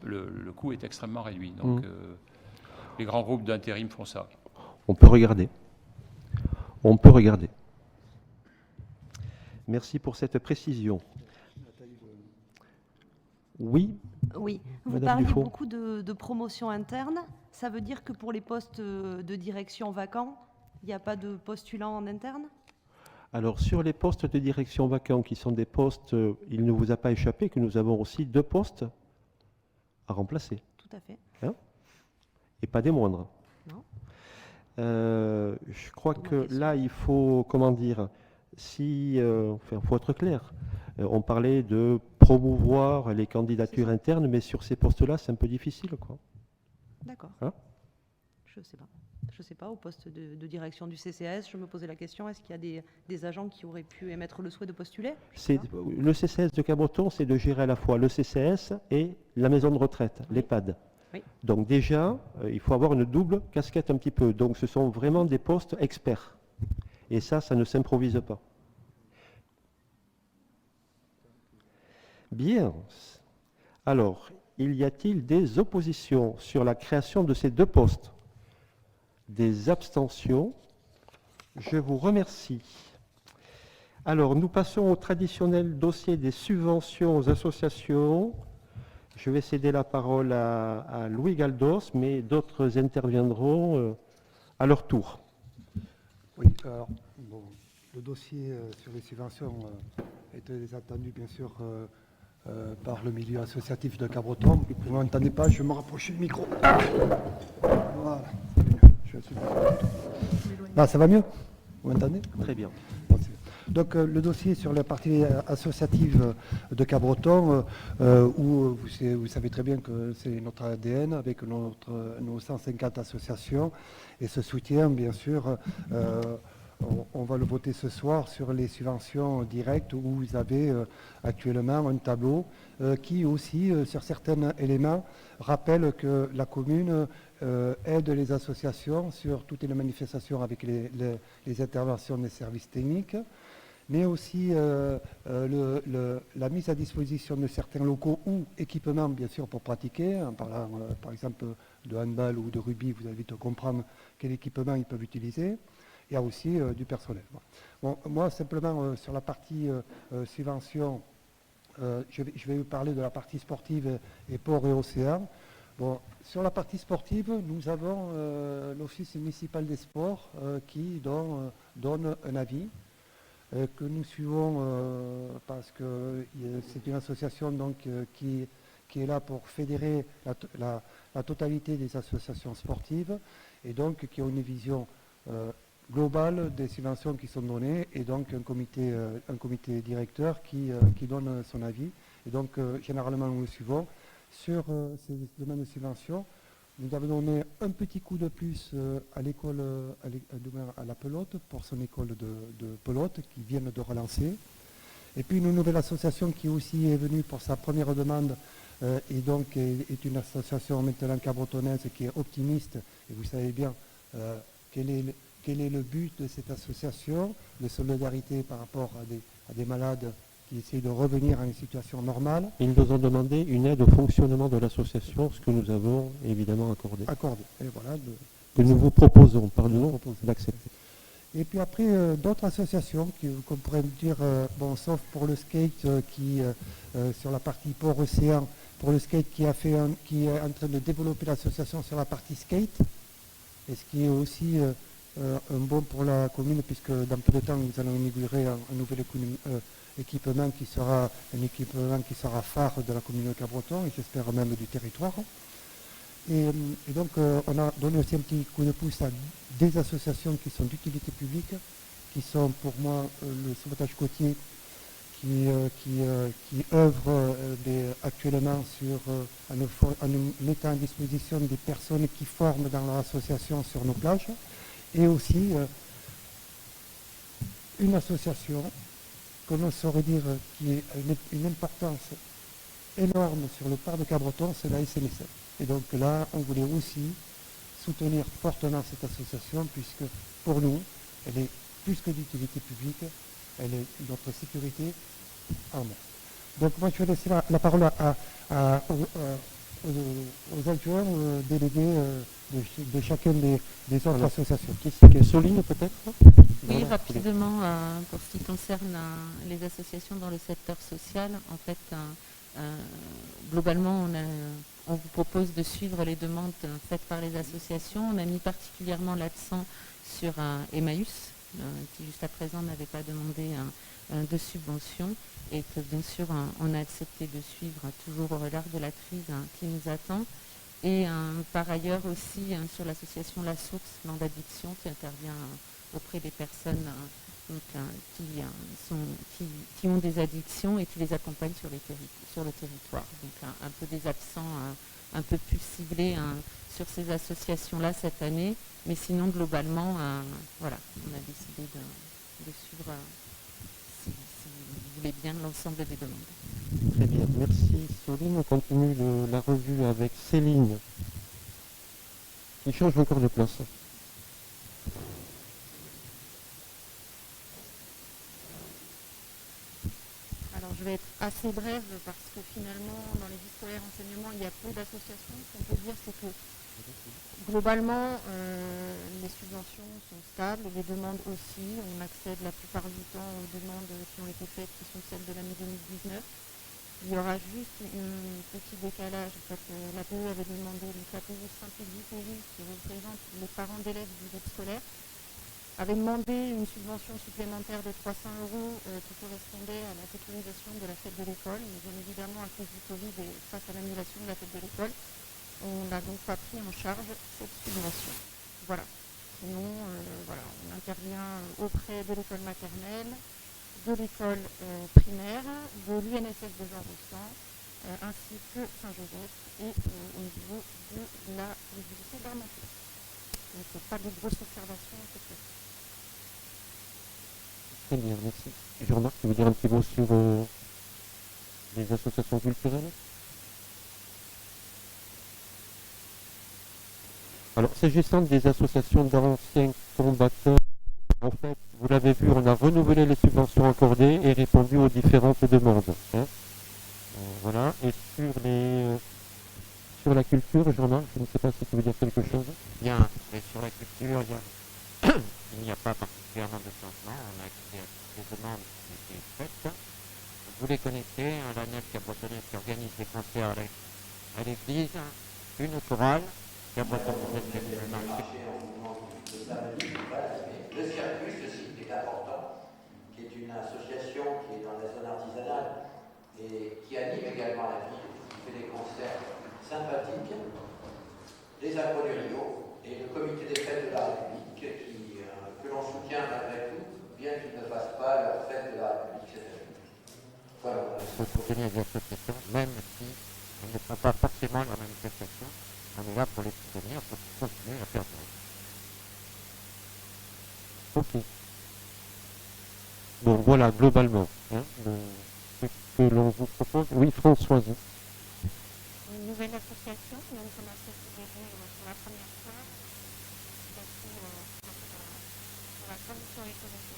le coût est extrêmement réduit. Donc les grands groupes d'intérim font ça. On peut regarder. On peut regarder. Merci pour cette précision. Oui, Oui, vous Madame parlez Dufaux. beaucoup de promotion interne. Ça veut dire que pour les postes de direction vacants, il n'y a pas de postulants en interne? alors sur les postes de direction vacants, qui sont des postes, il ne vous a pas échappé que nous avons aussi 2 postes à remplacer, Tout à fait. et pas des moindres. Non. Je crois D'où ma que question. là, il faut, comment dire, faut être clair. On parlait de promouvoir les candidatures ça. internes, mais sur ces postes-là, c'est un peu difficile, quoi. D'accord. Hein? Je ne sais pas. Je ne sais pas, au poste de direction du CCAS, je me posais la question, est-ce qu'il y a des agents qui auraient pu émettre le souhait de postuler? Je sais pas. Le CCS de Cabreton, c'est de gérer à la fois le CCS et la maison de retraite, Oui. l'EHPAD. Oui. Donc déjà, il faut avoir une double casquette un petit peu. Donc ce sont vraiment des postes experts. Et ça ne s'improvise pas. Bien. Alors, y a-t-il des oppositions sur la création de ces 2 postes? Des abstentions? Je vous remercie. Alors, nous passons au traditionnel dossier des subventions aux associations. Je vais céder la parole à Louis Galdos, mais d'autres interviendront à leur tour. Oui, alors, bon, le dossier sur les subventions était attendu, bien sûr, par le milieu associatif de Cabreton. Vous ne m'entendez pas, je vais me rapprocher du micro. Voilà, c'est mieux. Là, ça va mieux? Vous m'entendez? Très bien. Bon, c'est bien. Donc, le dossier sur la partie associative de Cabreton, où vous savez très bien que c'est notre ADN avec nos 150 associations et ce soutien, bien sûr. On va le voter ce soir sur les subventions directes où vous avez actuellement un tableau qui aussi, sur certains éléments, rappelle que la commune aide les associations sur toutes les manifestations avec les interventions des services techniques, mais aussi la mise à disposition de certains locaux ou équipements, bien sûr, pour pratiquer. En parlant, par exemple, de handball ou de rugby, vous allez vite comprendre quel équipement ils peuvent utiliser. Il y a aussi du personnel. Bon, moi, simplement, sur la partie subvention, je vais vous parler de la partie sportive et port et océan. Bon, sur la partie sportive, nous avons l'Office municipal des sports qui donne un avis que nous suivons parce que c'est une association donc, qui est là pour fédérer la totalité des associations sportives et donc qui ont une vision globale des subventions qui sont données et donc un comité directeur qui donne son avis. Et donc, généralement, nous le suivons. Sur ces domaines de subventions, nous avons donné un petit coup de plus à l'école, à la Pelote, pour son école de Pelote, qui vient de relancer. Et puis une nouvelle association qui aussi est venue pour sa première demande, et donc est une association maintenant cabretonnaise qui est optimiste. Et vous savez bien quel est le but de cette association, de solidarité par rapport à des malades qui essayent de revenir à une situation normale. Ils nous ont demandé une aide au fonctionnement de l'association, ce que nous avons évidemment accordé. Et voilà, que nous vous proposons, pardon, d'accepter. Et puis après, d'autres associations qu'on pourrait dire, bon, sauf pour le skate qui, sur la partie port-océan, pour le skate qui est en train de développer l'association sur la partie skate, et ce qui est aussi un bon pour la commune, puisque dans peu de temps, nous allons inaugurer un nouvel équipement qui sera un équipement qui sera phare de la commune de Cabreton, et j'espère même du territoire. Et donc, on a donné aussi un petit coup de pouce à des associations qui sont d'utilité publique, qui sont pour moi le sauvetage côtier, qui œuvrent actuellement en nous mettant à disposition des personnes qui forment dans leur association sur nos plages, et aussi une association que l'on saurait dire qui a une importance énorme sur le parc de Cabreton, c'est la SNSM. Et donc là, on voulait aussi soutenir fortement cette association, puisque pour nous, elle est plus que d'utilité publique, elle est notre sécurité en mer. Donc moi, je vais laisser la parole aux adjoints délégués de chacune des autres associations. Qui Soline, peut-être? Oui, rapidement, pour ce qui concerne les associations dans le secteur social, en fait, globalement, on vous propose de suivre les demandes faites par les associations. On a mis particulièrement l'accent sur Emmaüs, qui jusqu'à présent n'avait pas demandé de subvention, et que bien sûr on a accepté de suivre toujours au regard de la crise qui nous attend. Et par ailleurs aussi sur l'association La Source, plan d'addiction, qui intervient auprès des personnes qui ont des addictions et qui les accompagne sur le territoire. Donc un peu des accents un peu plus ciblés sur ces associations-là cette année, mais sinon globalement, voilà, on a décidé de suivre, si vous voulez bien, l'ensemble des demandes. Très bien, merci Soline. On continue la revue avec Céline, qui change encore de place. Alors je vais être assez brève parce que finalement dans les vies scolaires enseignement il y a peu d'associations. Ce qu'on peut dire c'est que globalement les subventions sont stables, les demandes aussi. On accède la plupart du temps aux demandes qui ont été faites qui sont celles de l'année 2019. Il y aura juste un petit décalage. En fait, l'APE avait demandé, donc l'APE Saint-Exupéry qui représente les parents d'élèves du groupe scolaire, avait demandé une subvention supplémentaire de 300 € qui correspondait à la sécurisation de la fête de l'école. Mais bien évidemment, à cause du Covid et face à l'annulation de la fête de l'école, on n'a donc pas pris en charge cette subvention. Voilà. Sinon, voilà, on intervient auprès de l'école maternelle, de l'école primaire, de l'UNSS de Jean Roustan, ainsi que Saint-Joseph et au niveau de la lycée d'Armentie. Donc pas de grosses observations cette fois-ci. Très bien, merci. Jean-Marc, tu veux dire un petit mot sur les associations culturelles? Alors, s'agissant des associations d'anciens combattants, en fait, vous l'avez vu, on a renouvelé les subventions accordées et répondu aux différentes demandes. Hein. Voilà, et sur la culture, Jean-Marc, je ne sais pas si tu veux dire quelque chose. Bien, mais sur la culture, il n'y a pas particulièrement de changement. On a accès à toutes les demandes qui ont été faites. Vous les connaissez, la nef Cabretonnaise qui organise des concerts à l'église, une chorale Cabretonnaise qui est le marché. Le Circus, le site des Cabretons, qui est une association qui est dans la zone artisanale et qui anime également la ville, qui fait des concerts sympathiques, les Accros du Rio et le comité des fêtes de la République que l'on soutient malgré tout, bien qu'ils ne fassent pas leur fête de la République cette année. Voilà. Il faut soutenir les associations, même si elles ne font pas forcément leur manifestation. On est là pour les soutenir, pour continuer à faire ça. Ok. Donc voilà, globalement, hein, ce que l'on vous propose. Oui, Françoise. Une nouvelle association qui vient de commencer à se dérouler pour la première fois, sur la transition écologique.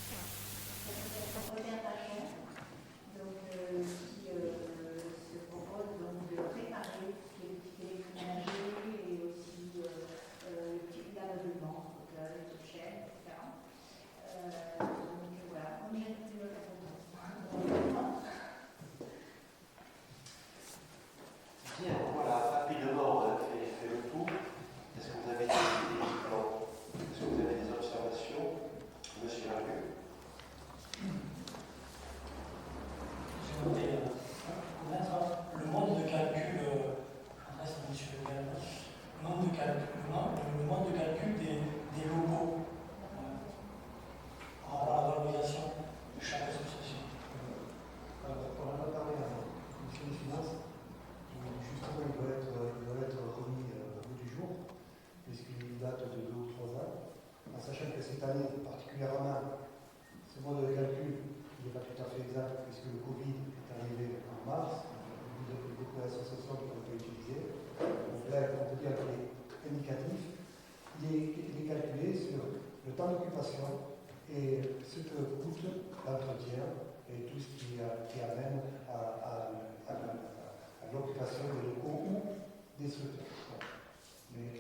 Qui se propose donc de préparer ce qui est le petit électroménager et aussi le petit lavement, fauteuil, chaîne, etc. Donc voilà, on jette le Bien, voilà, rapidement, on a fait le tour. Est-ce que vous avez des observations, Monsieur Larue? l'occupation des locaux ou des structures. Mais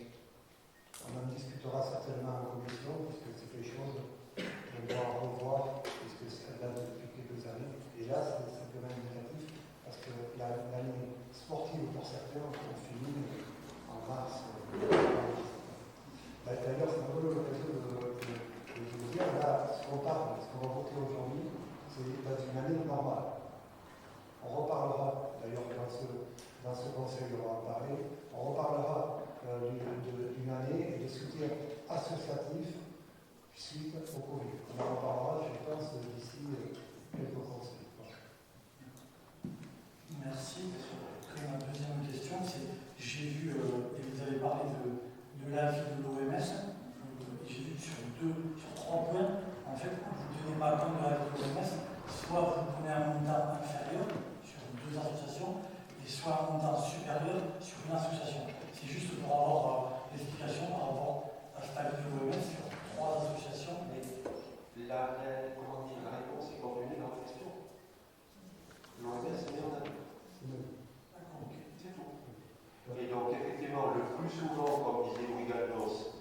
on en discutera certainement en commission, puisque c'est quelque chose qu'on doit revoir, puisque ça date depuis quelques années. Et là, c'est simplement indicatif, parce que l'année sportive pour certains, on finit en mars. D'ailleurs, c'est un peu l'occasion de vous dire, là, ce qu'on parle, ce qu'on va voter aujourd'hui, c'est une année normale. On reparlera, d'ailleurs, dans ce conseil, on va en parler, on reparlera d'une année et de soutien associatif suite au Covid. On en reparlera, je pense, d'ici quelques conseils. Merci. Après, ma deuxième question, c'est, j'ai vu, et vous avez parlé de l'avis de l'OMS, j'ai vu sur 3 points, en fait, vous ne tenez pas compte de l'avis de l'OMS, soit vous prenez un montant inférieur sur 2 associations, et soit un montant supérieur sur une association. C'est juste pour avoir l'explication par rapport à cet avis de l'OMS sur 3 associations. Mais la réponse est contenue dans la question. L'OMS met en avis. C'est tout. Et donc, effectivement, le plus souvent, comme disait Louis Galdos,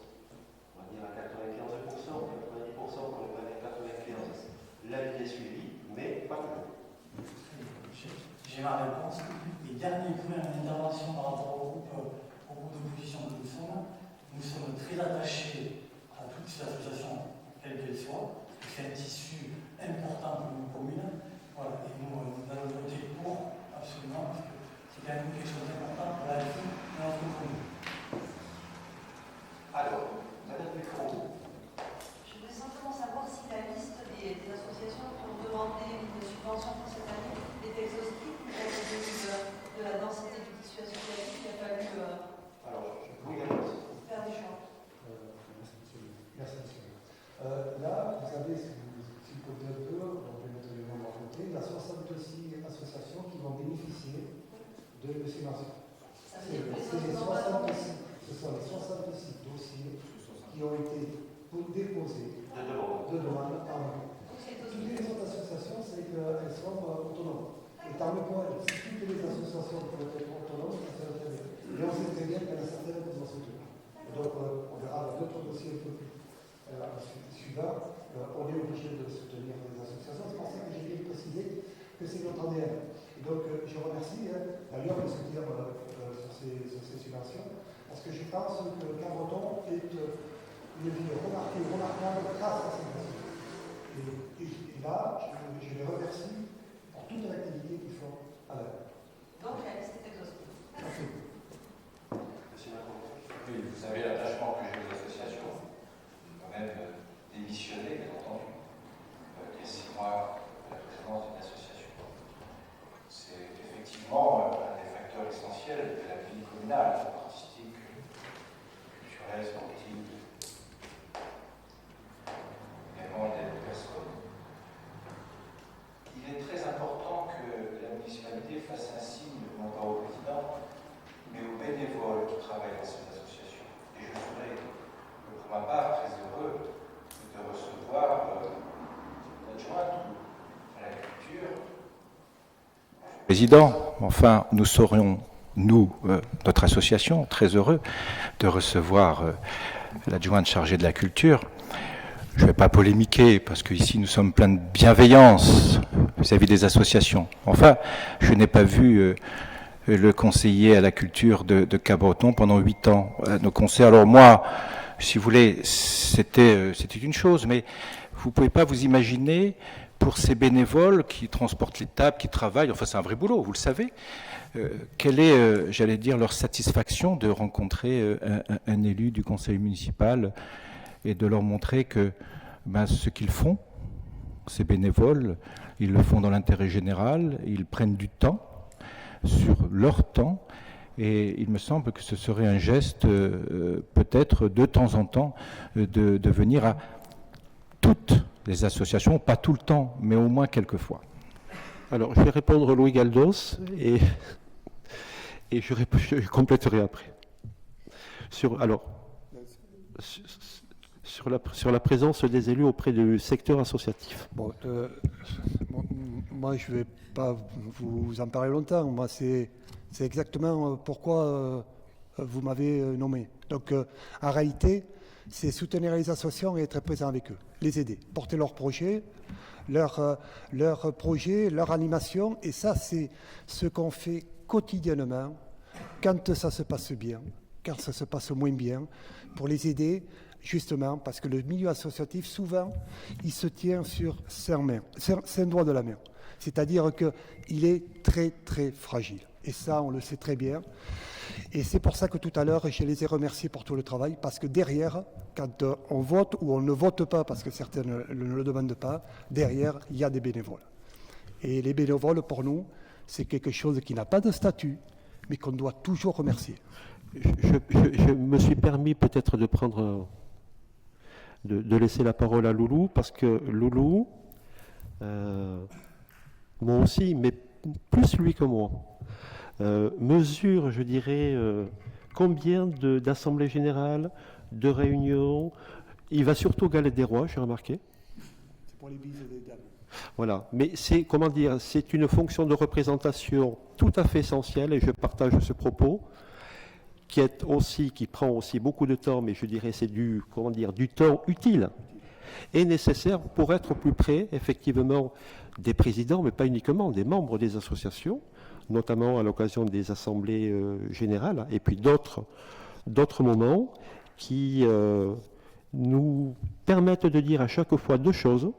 on va dire à 95%, 90% pour ne pas dire 95%, l'avis est suivi, mais pas tout. J'ai ma réponse. Et dernier point d'intervention par rapport au groupe d'opposition que nous sommes très attachés à toutes ces associations, quelles qu'elles soient. C'est un tissu important pour nos communes. Voilà. Et nous allons voter pour, absolument, parce que c'est quand même quelque chose d'important pour la vie de notre commune. Alors, Madame Ducrot. Je voudrais simplement savoir si la liste des associations qui ont demandé une subvention pour cette année est exhaustive ou de la densité du tissu associatif, il a fallu Alors, faire des choix. Merci, monsieur. Là, vous savez, si vous comptez un peu, on va mettre les nombres à côté, il y a 66 associations qui vont bénéficier de ces mentions. Ce sont les 66 dossiers qui ont été déposés de demande par nous. Toutes les autres associations, c'est qu'elles sont autonomes. Et tant mieux pour elles. Si toutes les associations peuvent être autonomes, ça serait très bien. Mais on sait très bien qu'il y en a certaines qui vont se soutenir. Donc, on verra d'autres dossiers un peu plus suivants. On est obligé de soutenir les associations. C'est pour ça que j'ai bien précisé que c'est notre ADN. Et donc, je remercie d'ailleurs de soutenir sur ces subventions, parce que je pense que le Cabreton est une ville remarquable grâce à ces subventions. Et là, je les remercie pour toute l'activité qu'ils font à l'heure. Donc, la liste est exhaustive. Merci. Oui, vous savez l'attachement que j'ai aux associations. Moi-même démissionné, bien entendu, il y a 6 mois de la présidence d'une association. C'est effectivement un des facteurs essentiels de la vie communale, artistique, culturelle, sportive, également d'aide aux personnes. Il est très important que la municipalité fasse un signe, non pas au président, mais aux bénévoles qui travaillent dans ces associations. Et je serai, pour ma part, très heureux de recevoir l'adjointe à la culture. Président, enfin, nous serions, notre association, très heureux de recevoir l'adjointe chargée de la culture. Je ne vais pas polémiquer, parce qu'ici nous sommes pleins de bienveillance vis-à-vis des associations. Enfin, je n'ai pas vu le conseiller à la culture de Cabreton pendant 8 ans. Nos conseils, alors moi, si vous voulez, c'était une chose, mais vous ne pouvez pas vous imaginer pour ces bénévoles qui transportent les tables, qui travaillent, enfin c'est un vrai boulot, vous le savez, quelle est, j'allais dire, leur satisfaction de rencontrer un élu du conseil municipal et de leur montrer que ce qu'ils font, ces bénévoles, ils le font dans l'intérêt général, ils prennent du temps, sur leur temps, et il me semble que ce serait un geste, peut-être de temps en temps, de venir à toutes les associations, pas tout le temps, mais au moins quelques fois. Alors, je vais répondre à Louis Galdos, et je compléterai après. Sur la présence des élus auprès du secteur associatif. Moi, je ne vais pas vous en parler longtemps. Moi, c'est C'est exactement pourquoi vous m'avez nommé. Donc, en réalité, c'est soutenir les associations et être présent avec eux, les aider, porter leurs projets, leur animation. Et ça, c'est ce qu'on fait quotidiennement quand ça se passe bien, quand ça se passe moins bien, pour les aider, justement, parce que le milieu associatif, souvent, il se tient sur 5 doigts de la main. C'est-à-dire qu'il est très, très fragile. Et ça, on le sait très bien. Et c'est pour ça que tout à l'heure, je les ai remerciés pour tout le travail, parce que derrière, quand on vote ou on ne vote pas, parce que certains ne le demandent pas, derrière, il y a des bénévoles. Et les bénévoles, pour nous, c'est quelque chose qui n'a pas de statut, mais qu'on doit toujours remercier. Je me suis permis peut-être de prendre, de laisser la parole à Loulou, parce que Loulou, moi aussi, mais plus lui que moi, mesure, je dirais, combien d'assemblées générales, de réunions. Il va surtout aux Galettes des Rois, j'ai remarqué. C'est pour les bises des dames. Voilà, mais c'est, comment dire, c'est une fonction de représentation tout à fait essentielle, et je partage ce propos, qui prend aussi beaucoup de temps, mais je dirais c'est du temps utile et nécessaire pour être plus près, effectivement, des présidents, mais pas uniquement, des membres des associations, notamment à l'occasion des assemblées générales, et puis d'autres moments qui nous permettent de dire à chaque fois deux choses.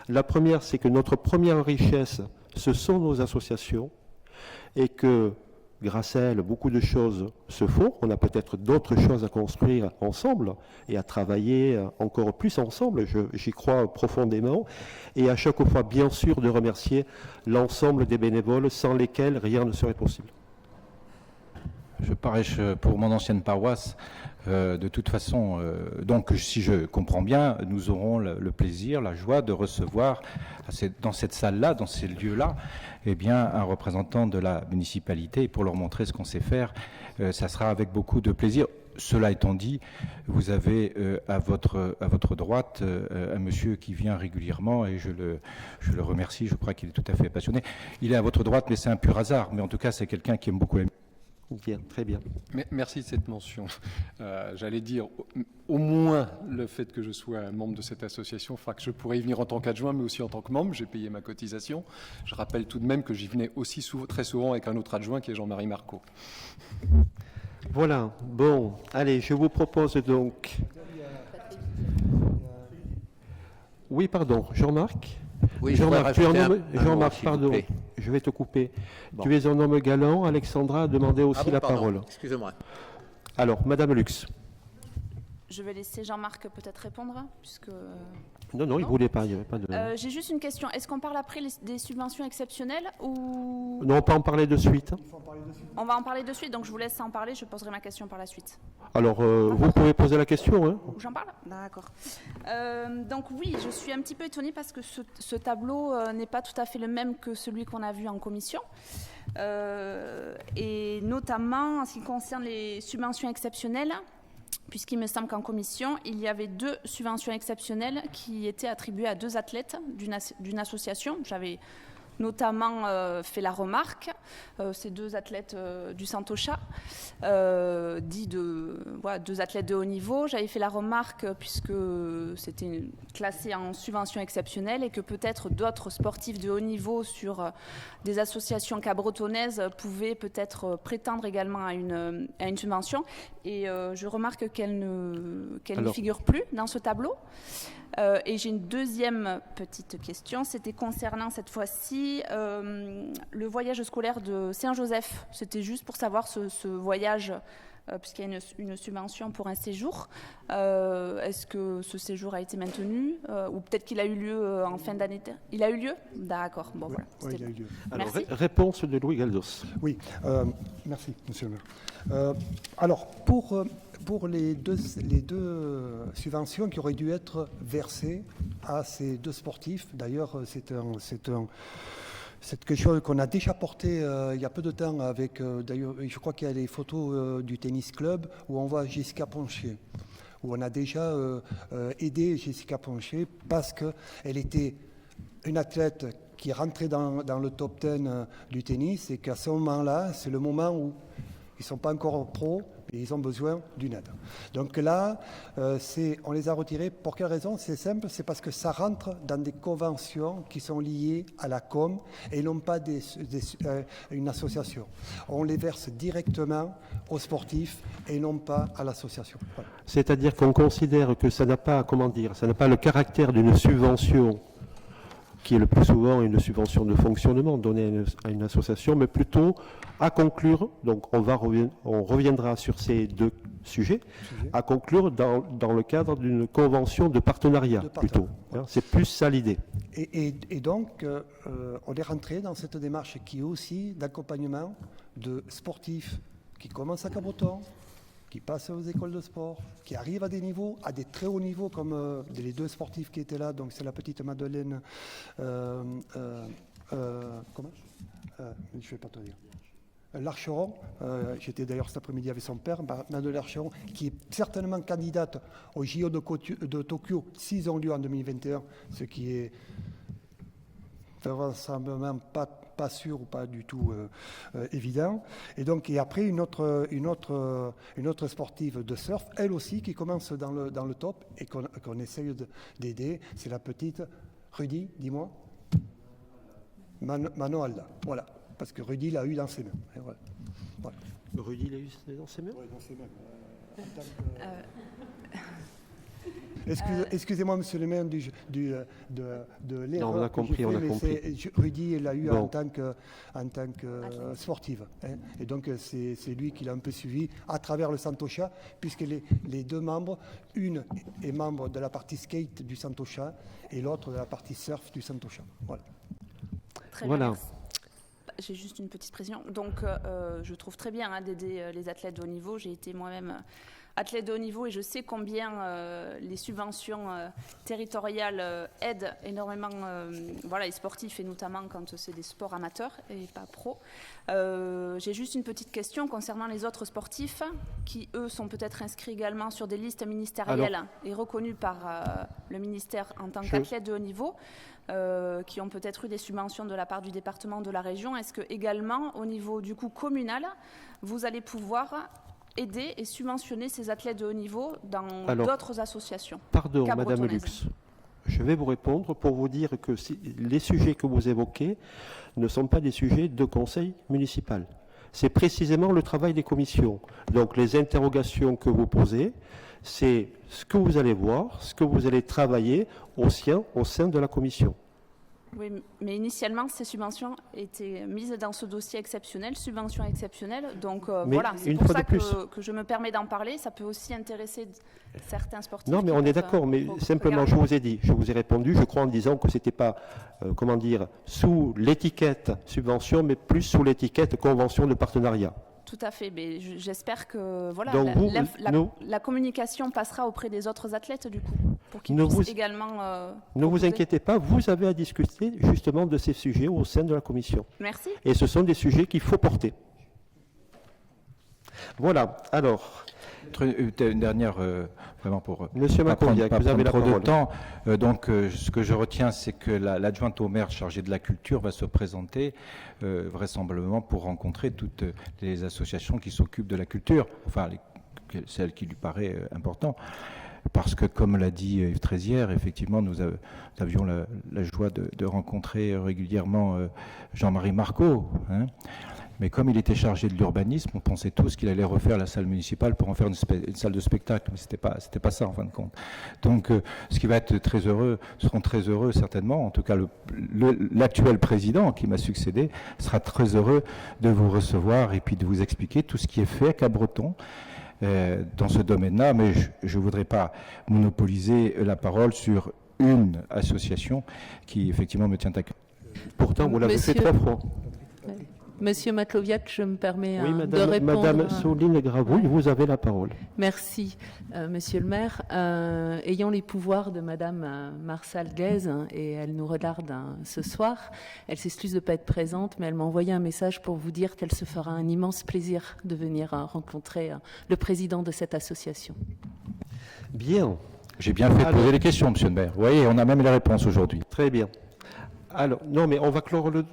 La première, c'est que notre première richesse, ce sont nos associations, et que grâce à elles, beaucoup de choses se font. On a peut-être d'autres choses à construire ensemble et à travailler encore plus ensemble, j'y crois profondément. Et à chaque fois, bien sûr, de remercier l'ensemble des bénévoles sans lesquels rien ne serait possible. Je prêche pour mon ancienne paroisse. De toute façon, donc si je comprends bien, nous aurons le plaisir, la joie de recevoir dans cette salle-là, dans ces lieux-là, eh bien, un représentant de la municipalité. Et pour leur montrer ce qu'on sait faire, ça sera avec beaucoup de plaisir. Cela étant dit, vous avez à votre droite un monsieur qui vient régulièrement, et je le remercie, je crois qu'il est tout à fait passionné. Il est à votre droite, mais c'est un pur hasard. Mais en tout cas, c'est quelqu'un qui aime beaucoup la musique. Bien, très bien. Merci de cette mention. J'allais dire, au moins le fait que je sois un membre de cette association fera que je pourrais y venir en tant qu'adjoint, mais aussi en tant que membre. J'ai payé ma cotisation. Je rappelle tout de même que j'y venais aussi très souvent avec un autre adjoint qui est Jean-Marie Marcot. Voilà, bon, allez, je vous propose donc... Oui, pardon, Jean-Marc. Oui, Jean-Marc, Jean-Marc, pardon, je vais te couper. Bon. Tu es un homme galant. Alexandra a demandé aussi la parole. Excusez-moi. Alors, Madame Lux. Je vais laisser Jean-Marc peut-être répondre, puisque... Non, il ne voulait pas, il n'y avait pas de... J'ai juste une question. Est-ce qu'on parle après des subventions exceptionnelles ou... Non, on peut en parler de suite. On va en parler de suite, donc je vous laisse en parler, je poserai ma question par la suite. Alors, vous pouvez poser la question. Hein. J'en parle ? D'accord. Donc oui, je suis un petit peu étonnée parce que ce tableau n'est pas tout à fait le même que celui qu'on a vu en commission. Et notamment en ce qui concerne les subventions exceptionnelles, puisqu'il me semble qu'en commission, il y avait 2 subventions exceptionnelles qui étaient attribuées à 2 athlètes d'une association. J'avais notamment fait la remarque, ces 2 athlètes du Santocha, dits 2 athlètes de haut niveau. J'avais fait la remarque puisque c'était classé en subvention exceptionnelle et que peut-être d'autres sportifs de haut niveau sur des associations cabretonnaises pouvaient peut-être prétendre également à une subvention. Et je remarque qu'elle ne figure plus dans ce tableau. Et j'ai une deuxième petite question, c'était concernant cette fois-ci le voyage scolaire de Saint-Joseph. C'était juste pour savoir ce voyage, puisqu'il y a une subvention pour un séjour. Est-ce que ce séjour a été maintenu ou peut-être qu'il a eu lieu en fin d'année? Il a eu lieu? D'accord, bon voilà. Oui, il a eu lieu. Alors, réponse de Louis Galdos. Oui, merci, monsieur le maire. Alors, pour les deux subventions qui auraient dû être versées à ces 2 sportifs, d'ailleurs, c'est quelque chose qu'on a déjà porté il y a peu de temps avec, d'ailleurs, je crois qu'il y a les photos du tennis club où on voit Jessica Poncher, où on a déjà aidé Jessica Poncher parce qu'elle était une athlète qui est rentré dans le top 10 du tennis et qu'à ce moment-là, c'est le moment où ils ne sont pas encore pros et ils ont besoin d'une aide. Donc là, on les a retirés. Pour quelle raison? C'est simple, c'est parce que ça rentre dans des conventions qui sont liées à la com et non pas une association. On les verse directement aux sportifs et non pas à l'association. Voilà. C'est-à-dire qu'on considère que ça n'a pas, ça n'a pas le caractère d'une subvention qui est le plus souvent une subvention de fonctionnement donnée à une association, mais plutôt à conclure, donc on reviendra sur ces deux sujets, à conclure dans le cadre d'une convention de partenariat, plutôt. Hein, c'est plus ça l'idée. Et donc, on est rentré dans cette démarche qui est aussi d'accompagnement de sportifs qui commencent à Cabreton, qui passent aux écoles de sport, qui arrivent à des niveaux, à des très hauts niveaux, comme les deux sportifs qui étaient là, donc c'est la petite Madeleine, comment je ne vais pas te dire. L'Archeron, j'étais d'ailleurs cet après-midi avec son père, Madeleine L'Archeron, qui est certainement candidate au JO de Tokyo, s'ils ont lieu en 2021, ce qui est vraisemblablement pas sûr ou pas du tout évident. Et donc, et après, une autre sportive de surf, elle aussi, qui commence dans le top et qu'on essaye d'aider, c'est la petite Rudy, dis-moi. Manon Alda, voilà. Parce que Rudy l'a eu dans ses mains. Et voilà. Voilà. Rudy l'a eu dans ses mains? Oui, dans ses mains. Excusez-moi, monsieur le maire, de l'erreur. Non, on a compris, on a compris. Rudy l'a eu en tant que sportive. Hein, et donc, c'est lui qui l'a un peu suivi à travers le Santocha, puisque les deux membres, une est membre de la partie skate du Santocha et l'autre de la partie surf du Santocha. Voilà. Très bien. Voilà. J'ai juste une petite précision. Donc, je trouve très bien d'aider les athlètes de haut niveau. J'ai été moi-même athlète de haut niveau et je sais combien les subventions territoriales aident énormément les sportifs et notamment quand c'est des sports amateurs et pas pro. J'ai juste une petite question concernant les autres sportifs qui, eux, sont peut-être inscrits également sur des listes ministérielles et reconnus par le ministère en tant qu'athlètes de haut niveau. Qui ont peut-être eu des subventions de la part du département, de la région. Est-ce que également, au niveau du coup communal, vous allez pouvoir aider et subventionner ces athlètes de haut niveau dans d'autres associations? Pardon, Madame Lux, je vais vous répondre pour vous dire que les sujets que vous évoquez ne sont pas des sujets de conseil municipal. C'est précisément le travail des commissions. Donc les interrogations que vous posez, c'est ce que vous allez voir, ce que vous allez travailler au sein de la commission. Oui, mais initialement, ces subventions étaient mises dans ce dossier exceptionnel, subvention exceptionnelle. Donc voilà, c'est pour ça que je me permets d'en parler. Ça peut aussi intéresser certains sportifs. Non, mais on est d'accord, mais simplement, je vous ai dit, je vous ai répondu, je crois en disant que ce n'était pas, sous l'étiquette subvention, mais plus sous l'étiquette convention de partenariat. Tout à fait, mais j'espère que la communication passera auprès des autres athlètes du coup, pour qu'ils puissent également... ne vous inquiétez pas, vous avez à discuter justement de ces sujets au sein de la commission. Merci. Et ce sont des sujets qu'il faut porter. Voilà, alors... Une dernière, vraiment pour Monsieur Macroviac, vous avez la parole. De temps. Ce que je retiens, c'est que l'adjointe au maire chargée de la culture va se présenter vraisemblablement pour rencontrer toutes les associations qui s'occupent de la culture, enfin celles qui lui paraît important. Parce que, comme l'a dit Yves Trézière, effectivement, nous avions la joie de rencontrer régulièrement Jean-Marie Marcot. Hein. Mais comme il était chargé de l'urbanisme, on pensait tous qu'il allait refaire la salle municipale pour en faire une salle de spectacle. Mais c'était pas ça, en fin de compte. Donc, ce qui va être seront très heureux, certainement. En tout cas, l'actuel président qui m'a succédé sera très heureux de vous recevoir et puis de vous expliquer tout ce qui est fait à Cabreton dans ce domaine-là. Mais je ne voudrais pas monopoliser la parole sur une association qui, effectivement, me tient à cœur. Pourtant, vous l'avez fait 3 fois. Monsieur Macloviac, je me permets de répondre. Madame Soline Gravouille, vous avez la parole. Merci, Monsieur le maire. Ayant les pouvoirs de Madame Marsal Guez, et elle nous regarde ce soir, elle s'excuse de ne pas être présente, mais elle m'a envoyé un message pour vous dire qu'elle se fera un immense plaisir de venir rencontrer le président de cette association. Bien. J'ai bien fait de poser les questions, Monsieur le maire. Vous voyez, on a même les réponses aujourd'hui. Très bien. Alors, non, mais on va clore le...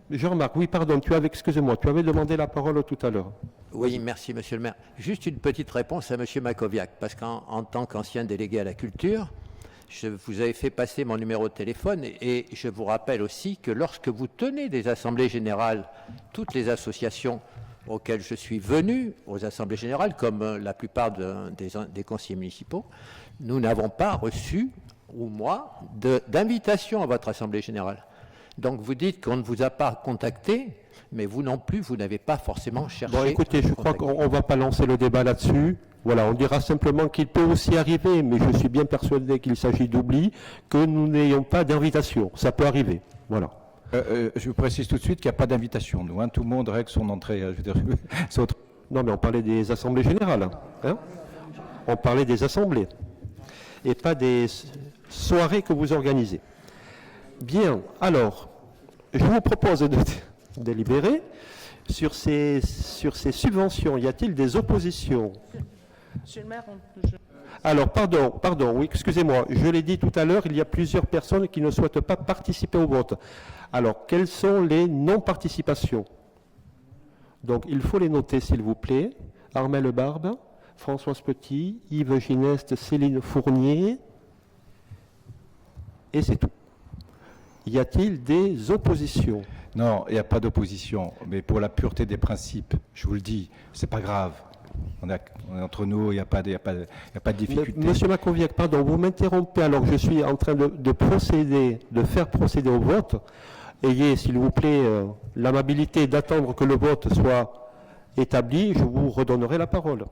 Jean-Marc, oui, pardon, excusez-moi, tu avais demandé la parole tout à l'heure. Oui, merci, monsieur le maire. Juste une petite réponse à monsieur Makoviak, parce qu'en tant qu'ancien délégué à la culture, vous avez fait passer mon numéro de téléphone et je vous rappelle aussi que lorsque vous tenez des assemblées générales, toutes les associations auxquelles je suis venu, aux assemblées générales, comme la plupart des conseillers municipaux, nous n'avons pas reçu, ou moi, d'invitation à votre assemblée générale. Donc vous dites qu'on ne vous a pas contacté, mais vous non plus, vous n'avez pas forcément cherché. Bon, écoutez, je crois qu'on ne va pas lancer le débat là-dessus. Voilà, on dira simplement qu'il peut aussi arriver, mais je suis bien persuadé qu'il s'agit d'oubli, que nous n'ayons pas d'invitation. Ça peut arriver. Voilà. Je vous précise tout de suite qu'il n'y a pas d'invitation. Nous, hein, tout le monde règle son entrée. Je veux dire, Non, mais on parlait des assemblées générales. Hein, on parlait des assemblées et pas des soirées que vous organisez. Bien, alors, je vous propose de délibérer sur ces subventions. Y a-t-il des oppositions? Monsieur le maire, Alors, pardon, oui, excusez-moi, je l'ai dit tout à l'heure, il y a plusieurs personnes qui ne souhaitent pas participer au vote. Alors, quelles sont les non-participations? Donc, il faut les noter, s'il vous plaît. Armelle Barbe, Françoise Petit, Yves Gineste, Céline Fournier, et c'est tout. Y a-t-il des oppositions? Non, il n'y a pas d'opposition, mais pour la pureté des principes, je vous le dis, c'est pas grave. On est entre nous, il n'y a pas de difficulté. Monsieur Makoviak, pardon, vous m'interrompez alors que je suis en train de faire procéder au vote. Ayez, s'il vous plaît, l'amabilité d'attendre que le vote soit établi, je vous redonnerai la parole.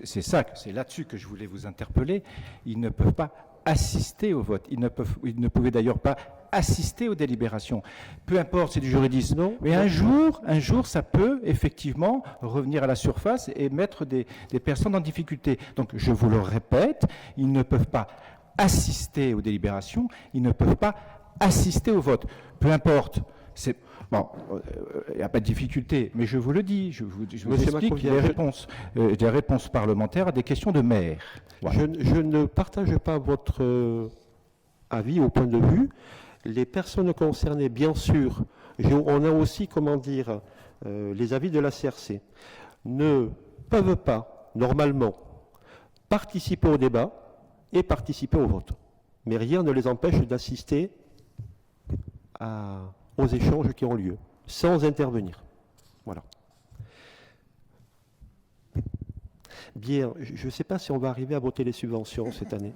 C'est là-dessus que je voulais vous interpeller. Ils ne peuvent pas assister au vote. Ils ne pouvaient d'ailleurs pas assister aux délibérations. Peu importe, c'est du juridisme. Non, mais un jour, ça peut effectivement revenir à la surface et mettre des personnes en difficulté. Donc, je vous le répète, ils ne peuvent pas assister aux délibérations, ils ne peuvent pas assister au vote. Peu importe. Bon, il n'y a pas de difficulté, mais je vous le dis, je vous explique des réponses parlementaires à des questions de maire. Voilà. Je ne partage pas votre avis au point de vue. Les personnes concernées, bien sûr, on a aussi, les avis de la CRC, ne peuvent pas, normalement, participer au débat et participer au vote. Mais rien ne les empêche d'assister aux échanges qui ont lieu, sans intervenir. Voilà. Bien, je ne sais pas si on va arriver à voter les subventions cette année.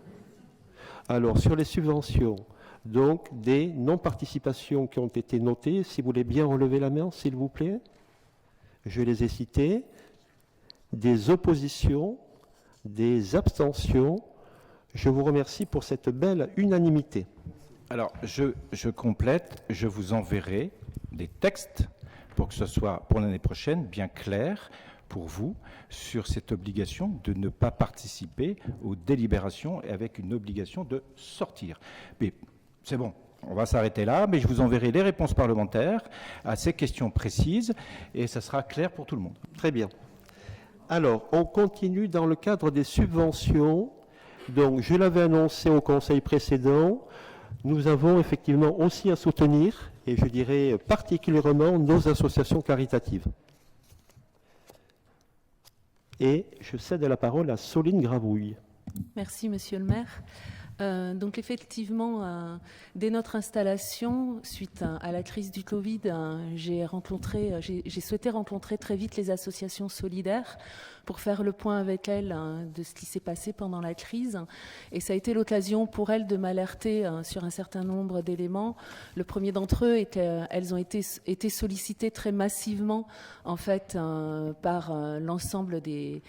Alors, sur les subventions, donc des non-participations qui ont été notées, si vous voulez bien relever la main, s'il vous plaît. Je les ai citées. Des oppositions, des abstentions. Je vous remercie pour cette belle unanimité. Alors, je complète, je vous enverrai des textes pour que ce soit pour l'année prochaine bien clair pour vous sur cette obligation de ne pas participer aux délibérations et avec une obligation de sortir. Mais c'est bon, on va s'arrêter là, mais je vous enverrai les réponses parlementaires à ces questions précises et ça sera clair pour tout le monde. Très bien. Alors, on continue dans le cadre des subventions. Donc, je l'avais annoncé au conseil précédent. Nous avons effectivement aussi à soutenir, et je dirais particulièrement, nos associations caritatives. Et je cède la parole à Soline Gravouille. Merci, monsieur le maire. Donc effectivement, dès notre installation, suite à la crise du Covid, j'ai souhaité rencontrer très vite les associations solidaires pour faire le point avec elles de ce qui s'est passé pendant la crise. Et ça a été l'occasion pour elles de m'alerter sur un certain nombre d'éléments. Le premier d'entre eux est qu'elles ont été sollicitées très massivement en fait par l'ensemble des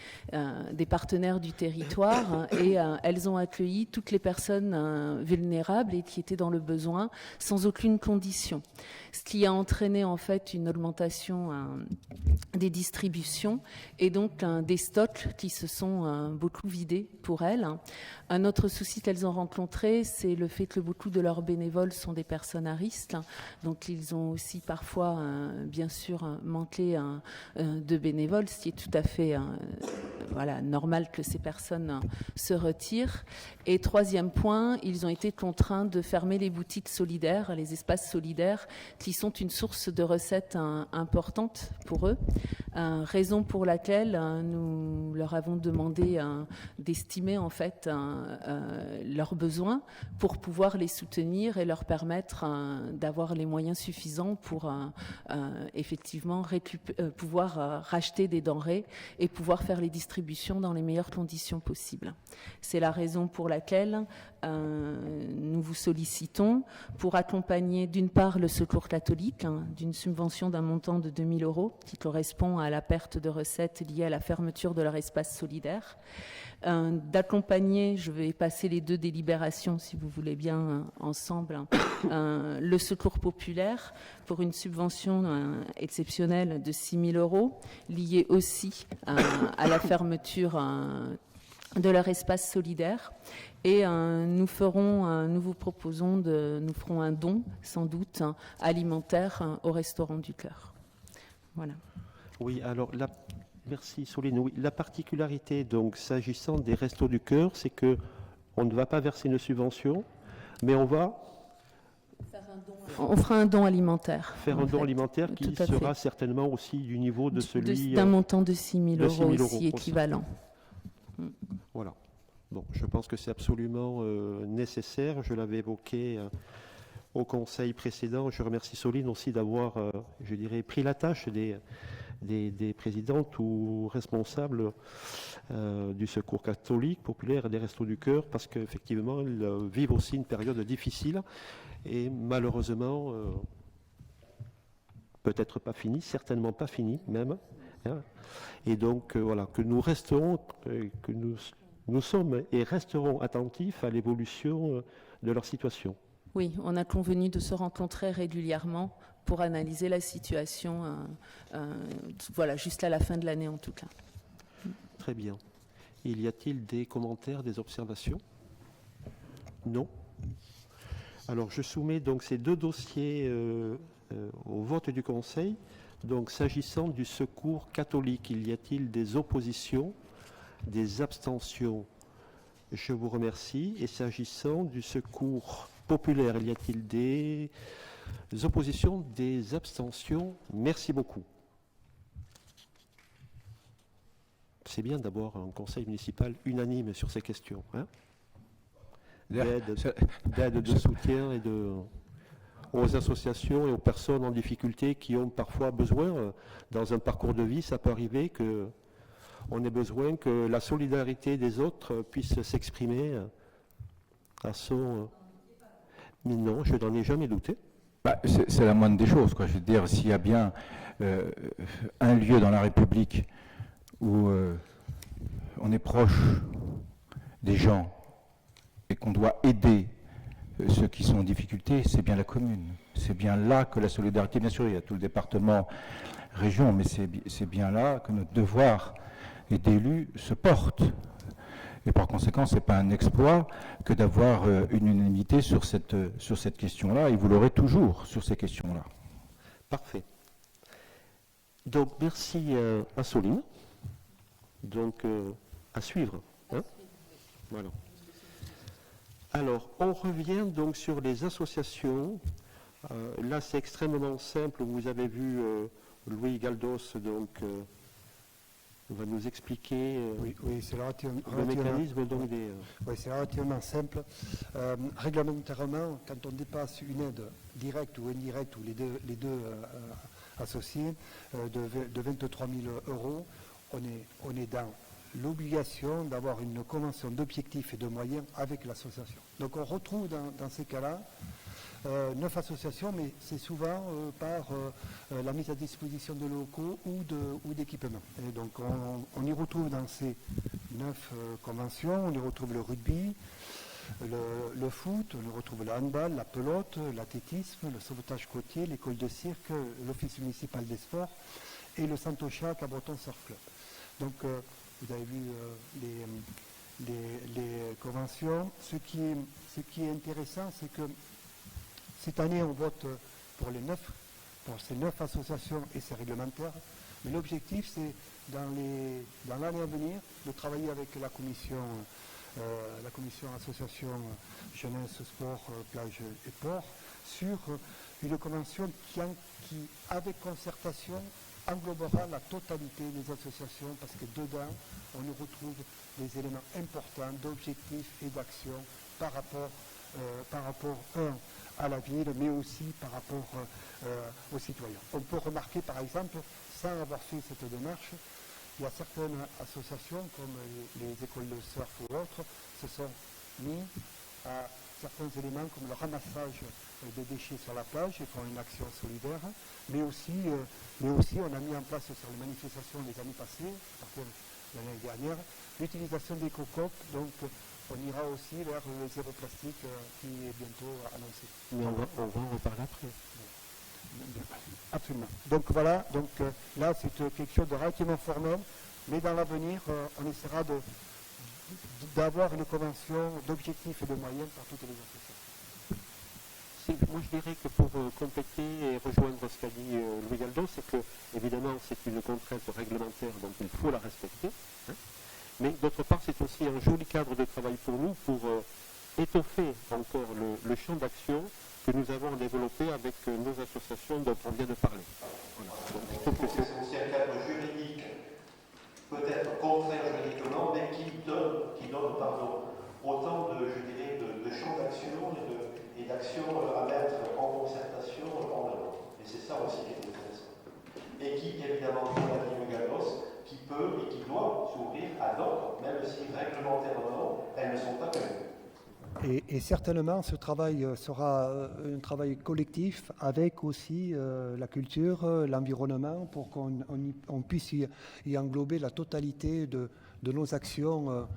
partenaires du territoire et elles ont accueilli toutes les personnes vulnérables et qui étaient dans le besoin sans aucune condition. Ce qui a entraîné en fait une augmentation des distributions et donc des stocks qui se sont beaucoup vidés pour elles. Un autre souci qu'elles ont rencontré, c'est le fait que beaucoup de leurs bénévoles sont des personnes à risque. Donc ils ont aussi parfois, bien sûr, manqué de bénévoles, ce qui est tout à fait normal que ces personnes se retirent. Et troisièmement, Deuxième point, ils ont été contraints de fermer les boutiques solidaires, les espaces solidaires, qui sont une source de recettes importante pour eux. Raison pour laquelle nous leur avons demandé d'estimer en fait leurs besoins pour pouvoir les soutenir et leur permettre d'avoir les moyens suffisants pour effectivement pouvoir racheter des denrées et pouvoir faire les distributions dans les meilleures conditions possibles. C'est la raison pour laquelle nous vous sollicitons pour accompagner d'une part le Secours catholique d'une subvention d'un montant de 2 000 € qui correspond à la perte de recettes liée à la fermeture de leur espace solidaire, d'accompagner, je vais passer les deux délibérations si vous voulez bien ensemble, le Secours populaire pour une subvention exceptionnelle de 6 000 € liée aussi à la fermeture de leur espace solidaire. Et nous ferons un don, sans doute, alimentaire au Restaurant du Cœur. Voilà. Oui, alors, merci Soline. Oui, la particularité, donc, s'agissant des Restos du Cœur, c'est que on ne va pas verser une subvention, mais on va... On fera un don alimentaire. Faire un don alimentaire qui sera certainement aussi du niveau de celui... D'un montant de 6 000 € aussi, équivalent. Voilà. Bon, je pense que c'est absolument nécessaire. Je l'avais évoqué au conseil précédent. Je remercie Soline aussi d'avoir, je dirais, pris la tâche des présidentes ou responsables du Secours catholique, populaire et des Restos du Cœur, parce qu'effectivement, ils vivent aussi une période difficile et malheureusement, peut-être pas finie, certainement pas finie même. Hein. Et donc, voilà, que nous resterons, que nous sommes et resterons attentifs à l'évolution de leur situation. Oui, on a convenu de se rencontrer régulièrement pour analyser la situation, voilà, juste à la fin de l'année en tout cas. Très bien. Y a-t-il des commentaires, des observations? Non. Alors, je soumets donc ces deux dossiers au vote du Conseil. Donc, s'agissant du Secours catholique, y a-t-il des oppositions, des abstentions? Je vous remercie. Et s'agissant du Secours populaire, y a-t-il des oppositions, des abstentions? Merci beaucoup. C'est bien d'avoir un conseil municipal unanime sur ces questions. Hein, d'aide, de soutien et aux associations et aux personnes en difficulté qui ont parfois besoin, dans un parcours de vie, ça peut arriver qu'on ait besoin que la solidarité des autres puisse s'exprimer à son... Non, je n'en ai jamais douté. C'est la moindre des choses, quoi. Je veux dire, s'il y a bien un lieu dans la République où on est proche des gens et qu'on doit aider ceux qui sont en difficulté, c'est bien la commune. C'est bien là que la solidarité, bien sûr, il y a tout le département, région, mais c'est bien là que notre devoir d'élus se porte. Et par conséquent, ce n'est pas un exploit que d'avoir une unanimité sur cette question-là, et vous l'aurez toujours sur ces questions-là. Parfait. Donc, merci à Soline. Donc, à suivre. Hein, voilà. Alors, on revient donc sur les associations. Là, c'est extrêmement simple. Vous avez vu Louis Galdos, donc, va nous expliquer oui, c'est le mécanisme donc des... Oui, c'est relativement simple. Réglementairement, quand on dépasse une aide directe ou indirecte, ou les deux associés, de 23 000 €, on est dans l'obligation d'avoir une convention d'objectifs et de moyens avec l'association. Donc on retrouve dans ces cas-là 9 associations, mais c'est souvent par la mise à disposition de locaux ou d'équipements. Et donc on y retrouve dans ces 9 conventions, on y retrouve le rugby, le foot, on y retrouve le handball, la pelote, l'athlétisme, le sauvetage côtier, l'école de cirque, l'office municipal des sports et le Santocha Cabreton Surf Club. Donc vous avez vu les conventions. Ce qui est intéressant, c'est que cette année, on vote pour ces 9 associations et c'est réglementaire. Mais l'objectif, c'est dans l'année à venir de travailler avec la commission la commission association jeunesse, sport, plage et port, sur une convention qui, avec concertation, englobera la totalité des associations, parce que dedans, on y retrouve des éléments importants d'objectifs et d'action par rapport à la ville, mais aussi par rapport aux citoyens. On peut remarquer, par exemple, sans avoir fait cette démarche, il y a certaines associations, comme les écoles de surf ou autres, se sont mis à certains éléments comme le ramassage des déchets sur la plage et font une action solidaire, mais aussi on a mis en place sur les manifestations les années passées, à partir de l'année dernière, l'utilisation des cocottes, donc on ira aussi vers le zéro plastique qui est bientôt annoncé. Mais on va en reparler après. Absolument. Donc voilà, là c'est quelque chose de relativement formel, mais dans l'avenir, on essaiera d'avoir une convention d'objectifs et de moyens par toutes les associations. Moi je dirais que pour compléter et rejoindre ce qu'a dit Louis Galdo, c'est que évidemment c'est une contrainte réglementaire, donc il faut la respecter. Hein, mais d'autre part c'est aussi un joli cadre de travail pour nous pour étoffer encore le champ d'action que nous avons développé avec nos associations dont on vient de parler. Voilà. Donc, je trouve que c'est aussi un cadre juridique, peut-être contraire juridiquement, mais qui donne autant de champs d'action et d'actions à mettre en concertation en œuvre. Et c'est ça aussi qui est intéressant. Et qui, évidemment, comme l'a dit Gallos, qui peut et qui doit s'ouvrir à d'autres, même si réglementairement, elles ne sont pas connues. Et certainement, ce travail sera un travail collectif avec aussi la culture, l'environnement, pour qu'on puisse y englober la totalité de nos actions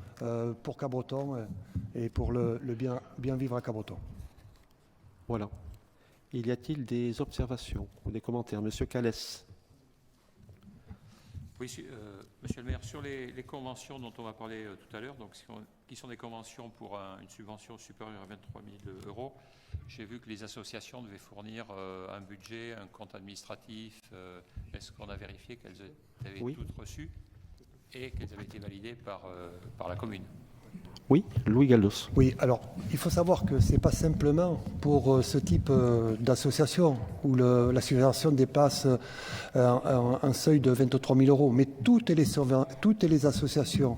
pour Cabreton et pour le bien vivre à Cabreton. Voilà. Y a-t-il des observations ou des commentaires? Monsieur Calès. Oui, monsieur le maire, sur les conventions dont on va parler tout à l'heure, donc qui sont des conventions pour une subvention supérieure à 23 000 €, j'ai vu que les associations devaient fournir un budget, un compte administratif. Est-ce qu'on a vérifié qu'elles avaient toutes reçues et qu'elles avaient été validées par la commune? Oui, Louis Galdos. Oui, alors il faut savoir que ce n'est pas simplement pour ce type d'association où la subvention dépasse un seuil de 23 000 €, mais toutes les associations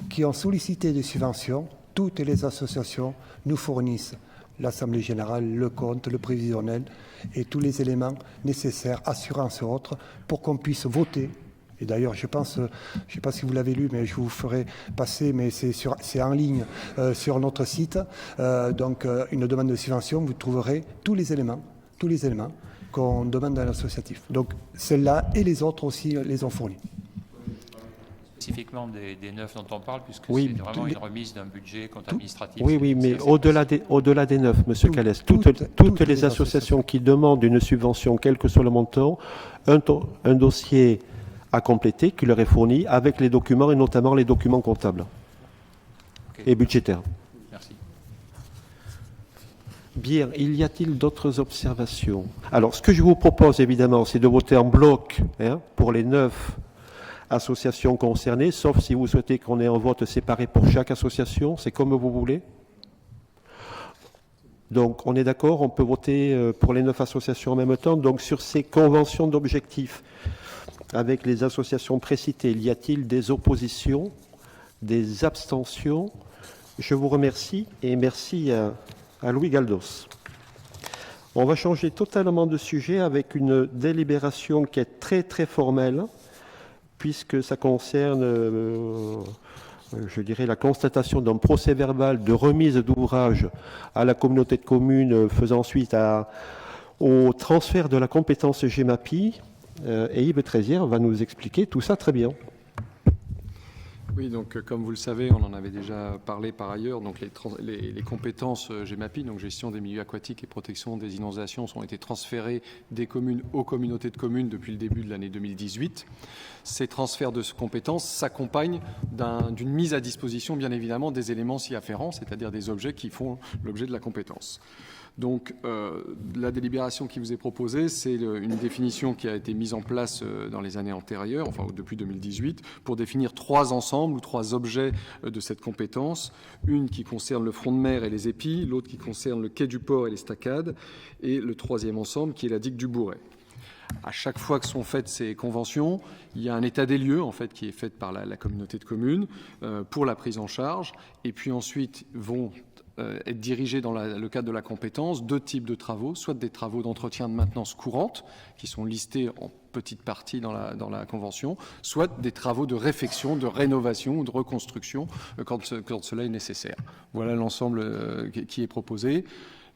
qui ont sollicité des subventions, toutes les associations nous fournissent l'Assemblée générale, le compte, le prévisionnel et tous les éléments nécessaires, assurances et autres, pour qu'on puisse voter. Et d'ailleurs, je pense, je ne sais pas si vous l'avez lu, mais je vous ferai passer, mais c'est en ligne sur notre site. Donc, une demande de subvention, vous trouverez tous les éléments qu'on demande à l'associatif. Donc, celle-là et les autres aussi les ont fournis. Spécifiquement des 9 dont on parle, puisque oui, c'est vraiment une remise d'un budget compte administratif. Oui, mais au-delà des 9, monsieur Calès, toutes les associations qui demandent une subvention, quel que soit le montant, un dossier à compléter qui leur est fourni avec les documents et notamment les documents comptables et budgétaires. Merci. Bien, y a-t-il d'autres observations? Alors, ce que je vous propose évidemment, c'est de voter en bloc pour les 9 associations concernées, sauf si vous souhaitez qu'on ait un vote séparé pour chaque association, c'est comme vous voulez. Donc, on est d'accord, on peut voter pour les 9 associations en même temps. Donc, sur ces conventions d'objectifs avec les associations précitées, y a-t-il des oppositions, des abstentions? Je vous remercie et merci à Louis Galdos. On va changer totalement de sujet avec une délibération qui est très très formelle, puisque ça concerne, je dirais, la constatation d'un procès-verbal de remise d'ouvrage à la communauté de communes faisant suite au transfert de la compétence GEMAPI. Et Yves Trézière va nous expliquer tout ça très bien. Oui, donc comme vous le savez, on en avait déjà parlé par ailleurs, donc les compétences GEMAPI, donc gestion des milieux aquatiques et protection des inondations, ont été transférées des communes aux communautés de communes depuis le début de l'année 2018. Ces transferts de compétences s'accompagnent d'une mise à disposition, bien évidemment, des éléments s'y afférents, c'est-à-dire des objets qui font l'objet de la compétence. Donc, la délibération qui vous est proposée, c'est une définition qui a été mise en place dans les années antérieures, enfin depuis 2018, pour définir 3 ensembles ou 3 objets de cette compétence. Une qui concerne le front de mer et les épis, l'autre qui concerne le quai du port et les staccades, et le 3e ensemble qui est la digue du Bourret. À chaque fois que sont faites ces conventions, il y a un état des lieux en fait, qui est fait par la communauté de communes pour la prise en charge, et puis ensuite vont être dirigés dans le cadre de la compétence 2 types de travaux, soit des travaux d'entretien de maintenance courante, qui sont listés en petite partie dans la convention, soit des travaux de réfection, de rénovation ou de reconstruction quand cela est nécessaire. Voilà l'ensemble qui est proposé.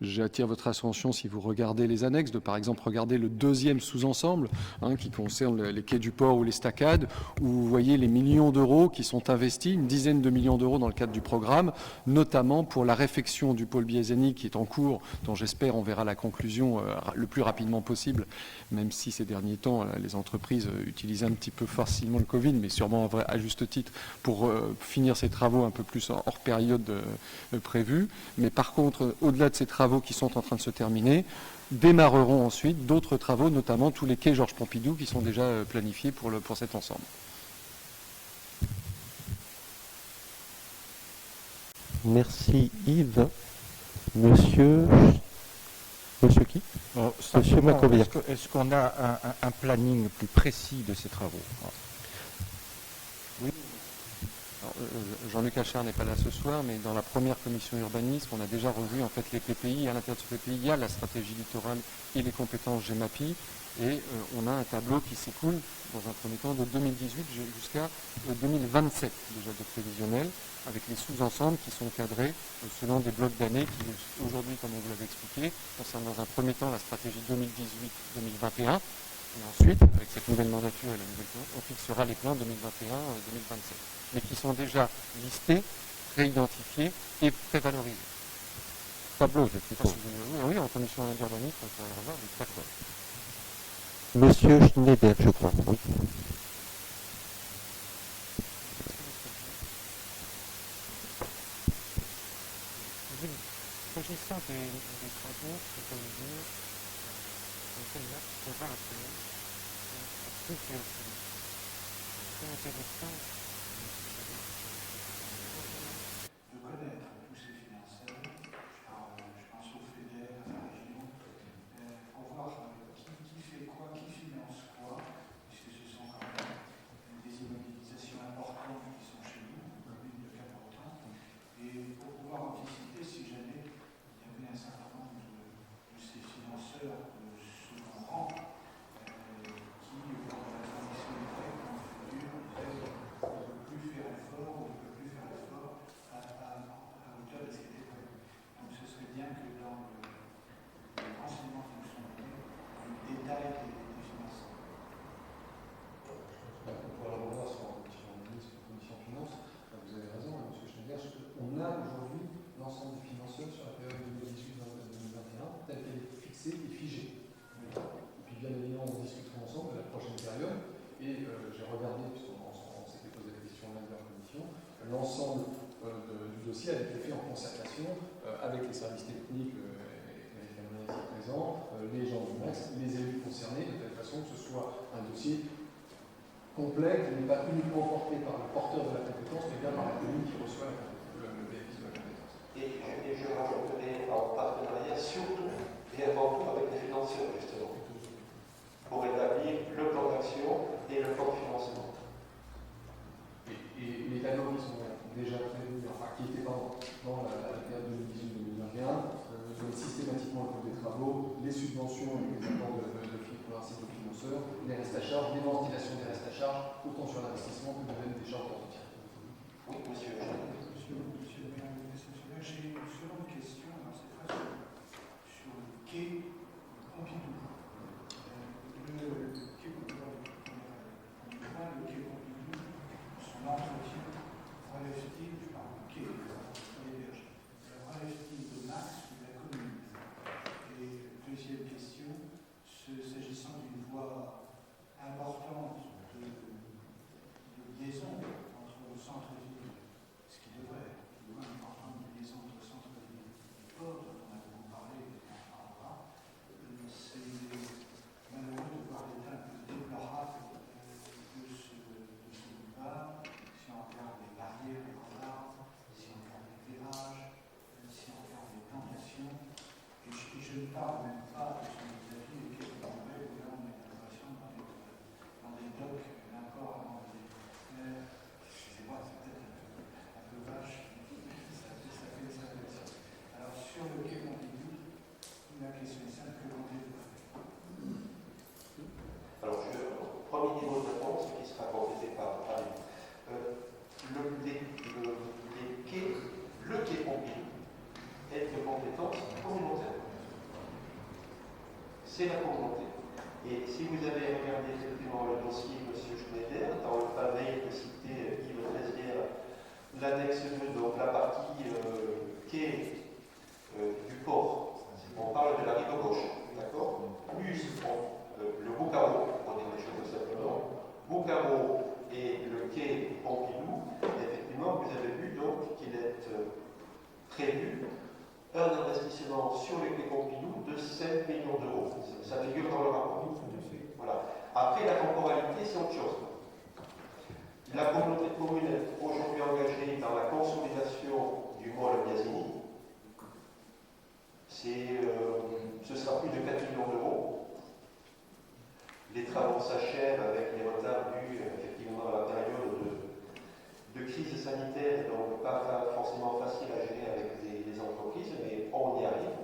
J'attire votre attention, si vous regardez les annexes, de par exemple regarder le 2e sous-ensemble qui concerne les quais du port ou les staccades, où vous voyez les millions d'euros qui sont investis, une dizaine de millions d'euros dans le cadre du programme, notamment pour la réfection du pôle biézénique qui est en cours, dont j'espère on verra la conclusion le plus rapidement possible, même si ces derniers temps les entreprises utilisent un petit peu facilement le Covid, mais sûrement à juste titre pour finir ces travaux un peu plus hors période prévue. Mais par contre, au-delà de ces travaux qui sont en train de se terminer, démarreront ensuite d'autres travaux, notamment tous les quais Georges Pompidou qui sont déjà planifiés pour cet ensemble. Merci Yves. Monsieur qui? Monsieur Macovia. Est-ce qu'on a un planning plus précis de ces travaux? Oui. Jean-Luc Achard n'est pas là ce soir, mais dans la première commission urbanisme, on a déjà revu en fait les PPI. À l'intérieur de ce PPI, il y a la stratégie littorale et les compétences GEMAPI. Et on a un tableau qui s'écoule, dans un premier temps, de 2018 jusqu'à 2027, déjà de prévisionnel, avec les sous-ensembles qui sont cadrés selon des blocs d'années qui, aujourd'hui, comme on vous l'avait expliqué, concernent dans un premier temps la stratégie 2018-2021. Et ensuite, avec cette nouvelle mandature et la nouvelle plan, on fixera les plans 2021-2027, mais qui sont déjà listés, réidentifiés et prévalorisés. Tableau, je sais pas si vous... Oui, en commission d'urbanisme, on pourrait revoir des tableaux. Monsieur Schneider, je crois. Oui. S'agissant des travaux, je peux vous dire, on va appeler, c'est intéressant. De connaître tous ces financeurs, je pense au FEDER, à la région, pour voir qui fait quoi, qui finance quoi, puisque ce sont quand même des immobilisations importantes qui sont chez nous, communes de Cabreton, et pour pouvoir anticiper si jamais il y avait un certain nombre de ces financeurs de second rang qui, dans la transition directe, dans le futur, disaient on ne peut plus faire effort, on ne peut plus faire effort à hauteur de ce qui était prévu. Donc ce serait bien que dans les renseignements qui nous sont donnés, le détail des financements. On pourra le revoir sur la commission finance. Vous avez raison, M. Schneider. On a aujourd'hui l'ensemble des financeurs sur la période 2018-2021 telle qu'elle est fixée et figée. Et puis bien évidemment, on discutera ensemble de la prochaine période. Et j'ai regardé, puisqu'on s'était posé la question même de la commission, l'ensemble du dossier a été fait en concertation avec les services techniques ici présents, les gens du MAX, les élus concernés, de telle façon que ce soit un dossier complet, qui n'est pas uniquement porté par le porteur de la compétence, mais bien par la commune qui reçoit le bénéfice de la compétence. Et je rajouterai en partenariat surtout et avant tout avec les financeurs, justement, pour établir le plan d'action et le plan de financement. Et les tableaux qui sont déjà prévus, enfin qui étaient dans la période 2018-2021, donnent systématiquement le coût des travaux, les subventions et les apports de financeurs, les restes à charge, les ventilations des restes à charge, autant sur l'investissement que de l'annexe 2, donc la partie quai du port, on parle de la rive gauche, d'accord? Plus le Boucaro, pour dire les choses simplement, Boucaro et le quai Pompidou, effectivement, vous avez vu donc qu'il est prévu un investissement sur le quai Pompidou de 7 millions d'euros. Ça figure dans le rapport. Voilà. Après, la temporalité, c'est autre chose. La communauté de communes est aujourd'hui engagée dans la consolidation du Mont Biasini. Ce sera plus de 4 millions d'euros. Les travaux s'achèvent avec les retards dus effectivement à la période de crise sanitaire, donc pas forcément facile à gérer avec les entreprises, mais on y arrive.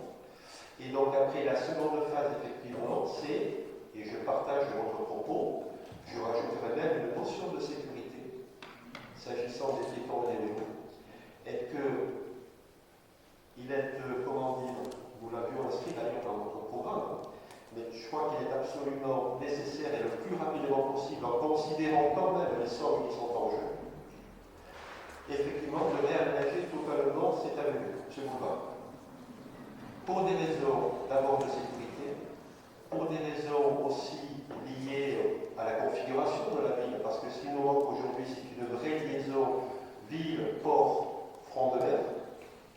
Et donc après la seconde phase, effectivement, c'est, et je partage votre propos, je rajouterai même une notion de sécurité, s'agissant des piétons et des vélos, est que il est, comment dire, nous l'avions inscrit d'ailleurs dans notre programme, mais je crois qu'il est absolument nécessaire et le plus rapidement possible, en considérant quand même les sommes qui sont en jeu, effectivement de réaménager totalement cette avenue, ce boulevard. Pour des raisons d'abord de sécurité, pour des raisons aussi liées à la configuration de la ville, parce que ce qui nous manque aujourd'hui, c'est une vraie liaison ville-port-front de mer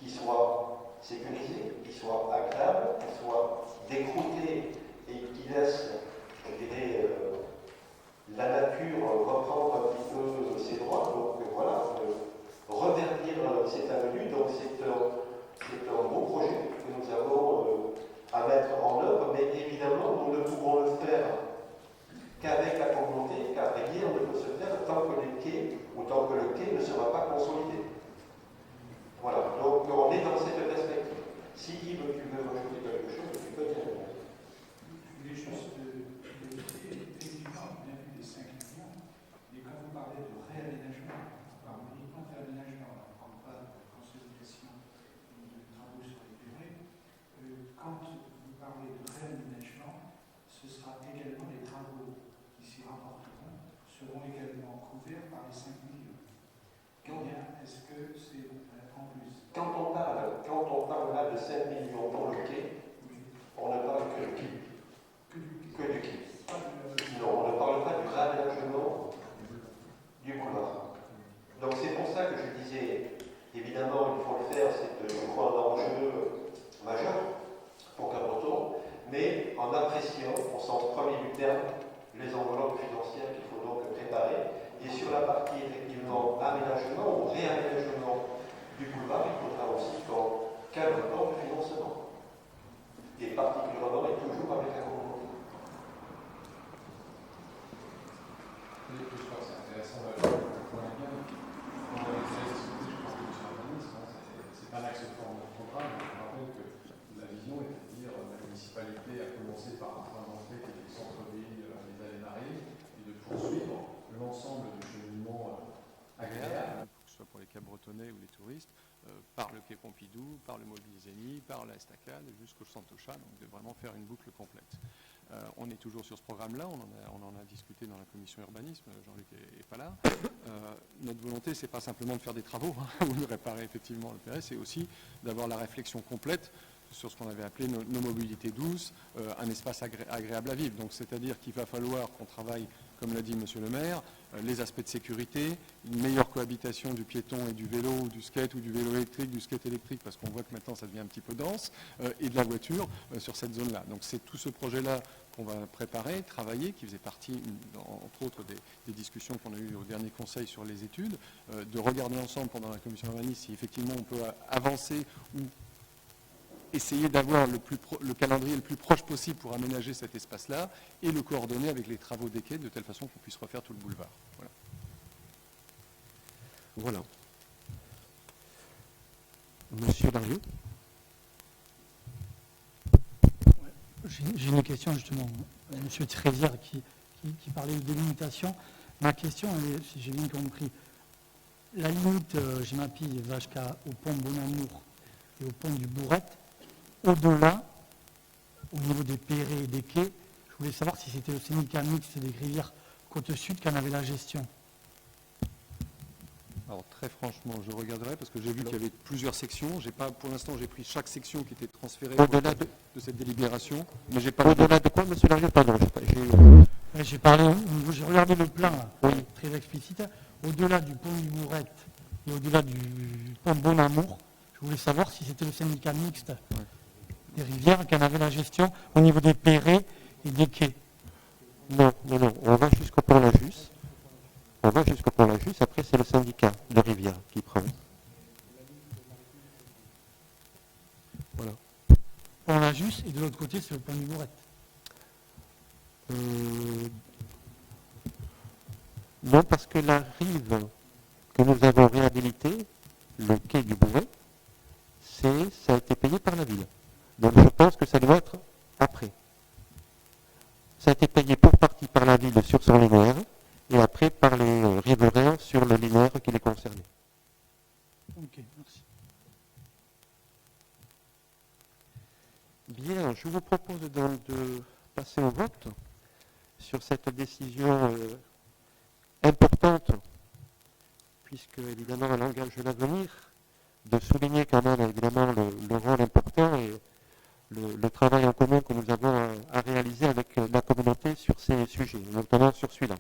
qui soit sécurisée, qui soit agréable, qui soit décroutée et qui laisse, je dirais, la nature reprendre un petit peu ses droits. Donc voilà, reverdir cette avenue, donc c'est un beau projet que nous avons à mettre en œuvre, mais évidemment, nous ne pourrons le faire qu'avec la communauté, car rien ne peut se faire tant que les quais, ou tant que le quai ne sera pas consolidé. Voilà, donc on est dans cette perspective. Si Yves, tu veux rajouter quelque chose, tu peux dire. Je voulais juste effectivement, bien vu les 5 millions, mais quand vous parlez de réaménagement, on parle uniquement de réaménagement, on ne parle pas de consolidation ou de travaux sur les durées. Quand vous parlez de réaménagement, ce sera également les travaux qui s'y rapporteront, seront également couverts par les 5 millions. Combien est-ce que c'est en plus? Quand on parle là de 7 millions pour le quai, on ne parle que du quai. Que du quai. Non, on ne parle pas du réaménagement du boulevard. Donc c'est pour ça que je disais, évidemment, il faut le faire, c'est, je crois, un enjeu majeur pour Cabreton, mais en appréciant, au sens premier du terme, les enveloppes financières qu'il faut donc préparer. Et sur la partie, effectivement, aménagement ou réaménagement du boulevard, il faudra aussi qu'on calme le plan de financement. Et particulièrement, et toujours avec la communauté. Je crois que c'est intéressant. On a bien, on a déjà discuté, je pense que sur l'urbanisme, c'est pas l'axe fort de notre programme. Je rappelle que la vision est de dire que la municipalité a commencé par un train d'entrée qui était le centre-ville, les allées marées, et de poursuivre l'ensemble du cheminement agréable, que ce soit pour les Cabretonnais ou les touristes, par le quai Pompidou, par le Mobiliseni, par la Estacade jusqu'au Santocha, donc de vraiment faire une boucle complète. On est toujours sur ce programme-là, on en a discuté dans la commission urbanisme, Jean-Luc n'est pas là. Notre volonté, c'est pas simplement de faire des travaux ou de réparer effectivement le PRS, c'est aussi d'avoir la réflexion complète sur ce qu'on avait appelé nos mobilités douces, un espace agréable à vivre. Donc c'est-à-dire qu'il va falloir qu'on travaille, comme l'a dit Monsieur le maire, les aspects de sécurité, une meilleure cohabitation du piéton et du vélo, ou du skate, ou du vélo électrique, du skate électrique, parce qu'on voit que maintenant ça devient un petit peu dense, et de la voiture sur cette zone-là. Donc c'est tout ce projet-là qu'on va préparer, travailler, qui faisait partie, entre autres, des discussions qu'on a eues au dernier conseil sur les études, de regarder ensemble pendant la commission urbanisme si effectivement on peut avancer ou essayer d'avoir le calendrier le plus proche possible pour aménager cet espace-là et le coordonner avec les travaux des quais de telle façon qu'on puisse refaire tout le boulevard. Voilà. Monsieur Darieux. J'ai une question justement à M. Trézière qui parlait de délimitation. Ma question, si j'ai bien compris, la limite Gemapi va jusqu'au pont Bonamour et au pont du Bourrette. Au-delà, au niveau des pérés et des quais, je voulais savoir si c'était le syndicat mixte des rivières Côte-Sud qui en avait la gestion. Alors très franchement, je regarderai parce que j'ai vu qu'il y avait plusieurs sections. J'ai pas, pour l'instant, j'ai pris chaque section qui était transférée Au-delà de cette délibération, mais j'ai pas. Au-delà de quoi, monsieur Larieux? Pardon, J'ai parlé, j'ai regardé le plan très explicite. Au-delà du pont du Mourette et au-delà du pont Bon-Amour, je voulais savoir si c'était le syndicat mixte des rivières qui en avait la gestion au niveau des pérés et des quais. Non, on va jusqu'au pont Lajus. Après c'est le syndicat de rivière qui prend. Voilà. Pont Lajus et de l'autre côté c'est le pont du Mourette. Non, parce que la rive que nous avons réhabilitée, le quai du Bourret, ça a été payé par la ville. Donc je pense que ça doit être après. Ça a été payé pour partie par la ville sur son linéaire et après par les riverains sur le linéaire qui les concernait. Ok, merci. Bien, je vous propose donc de passer au vote sur cette décision importante, puisque évidemment elle engage l'avenir, de souligner quand même évidemment le rôle important et le travail en commun que nous avons à réaliser avec la communauté sur ces sujets, notamment sur celui-là.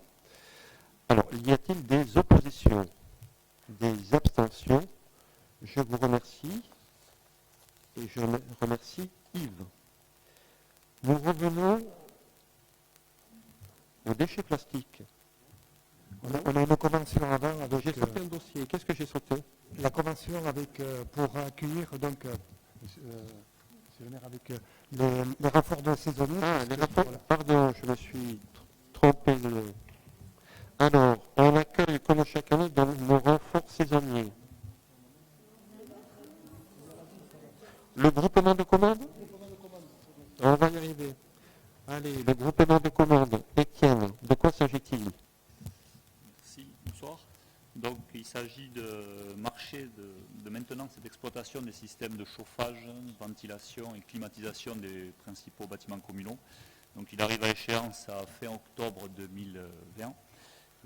Alors, y a-t-il des oppositions, des abstentions? Je vous remercie et je remercie Yves. Nous revenons aux déchets plastiques. On a une convention avant avec... J'ai sauté un dossier. Qu'est-ce que j'ai sauté? La convention avec, pour accueillir, donc, monsieur le maire, avec les renforts de saisonniers. Ah, les renforts, voilà. Pardon, je me suis trompé. Alors, on accueille comme chaque année dans nos renforts saisonniers. Le groupement de commandes? On va y arriver. Allez, le groupement de commandes. Étienne, de quoi s'agit-il? Merci, bonsoir. Donc il s'agit de marché de maintenance et d'exploitation des systèmes de chauffage, ventilation et climatisation des principaux bâtiments communaux. Donc il arrive à échéance à fin octobre 2020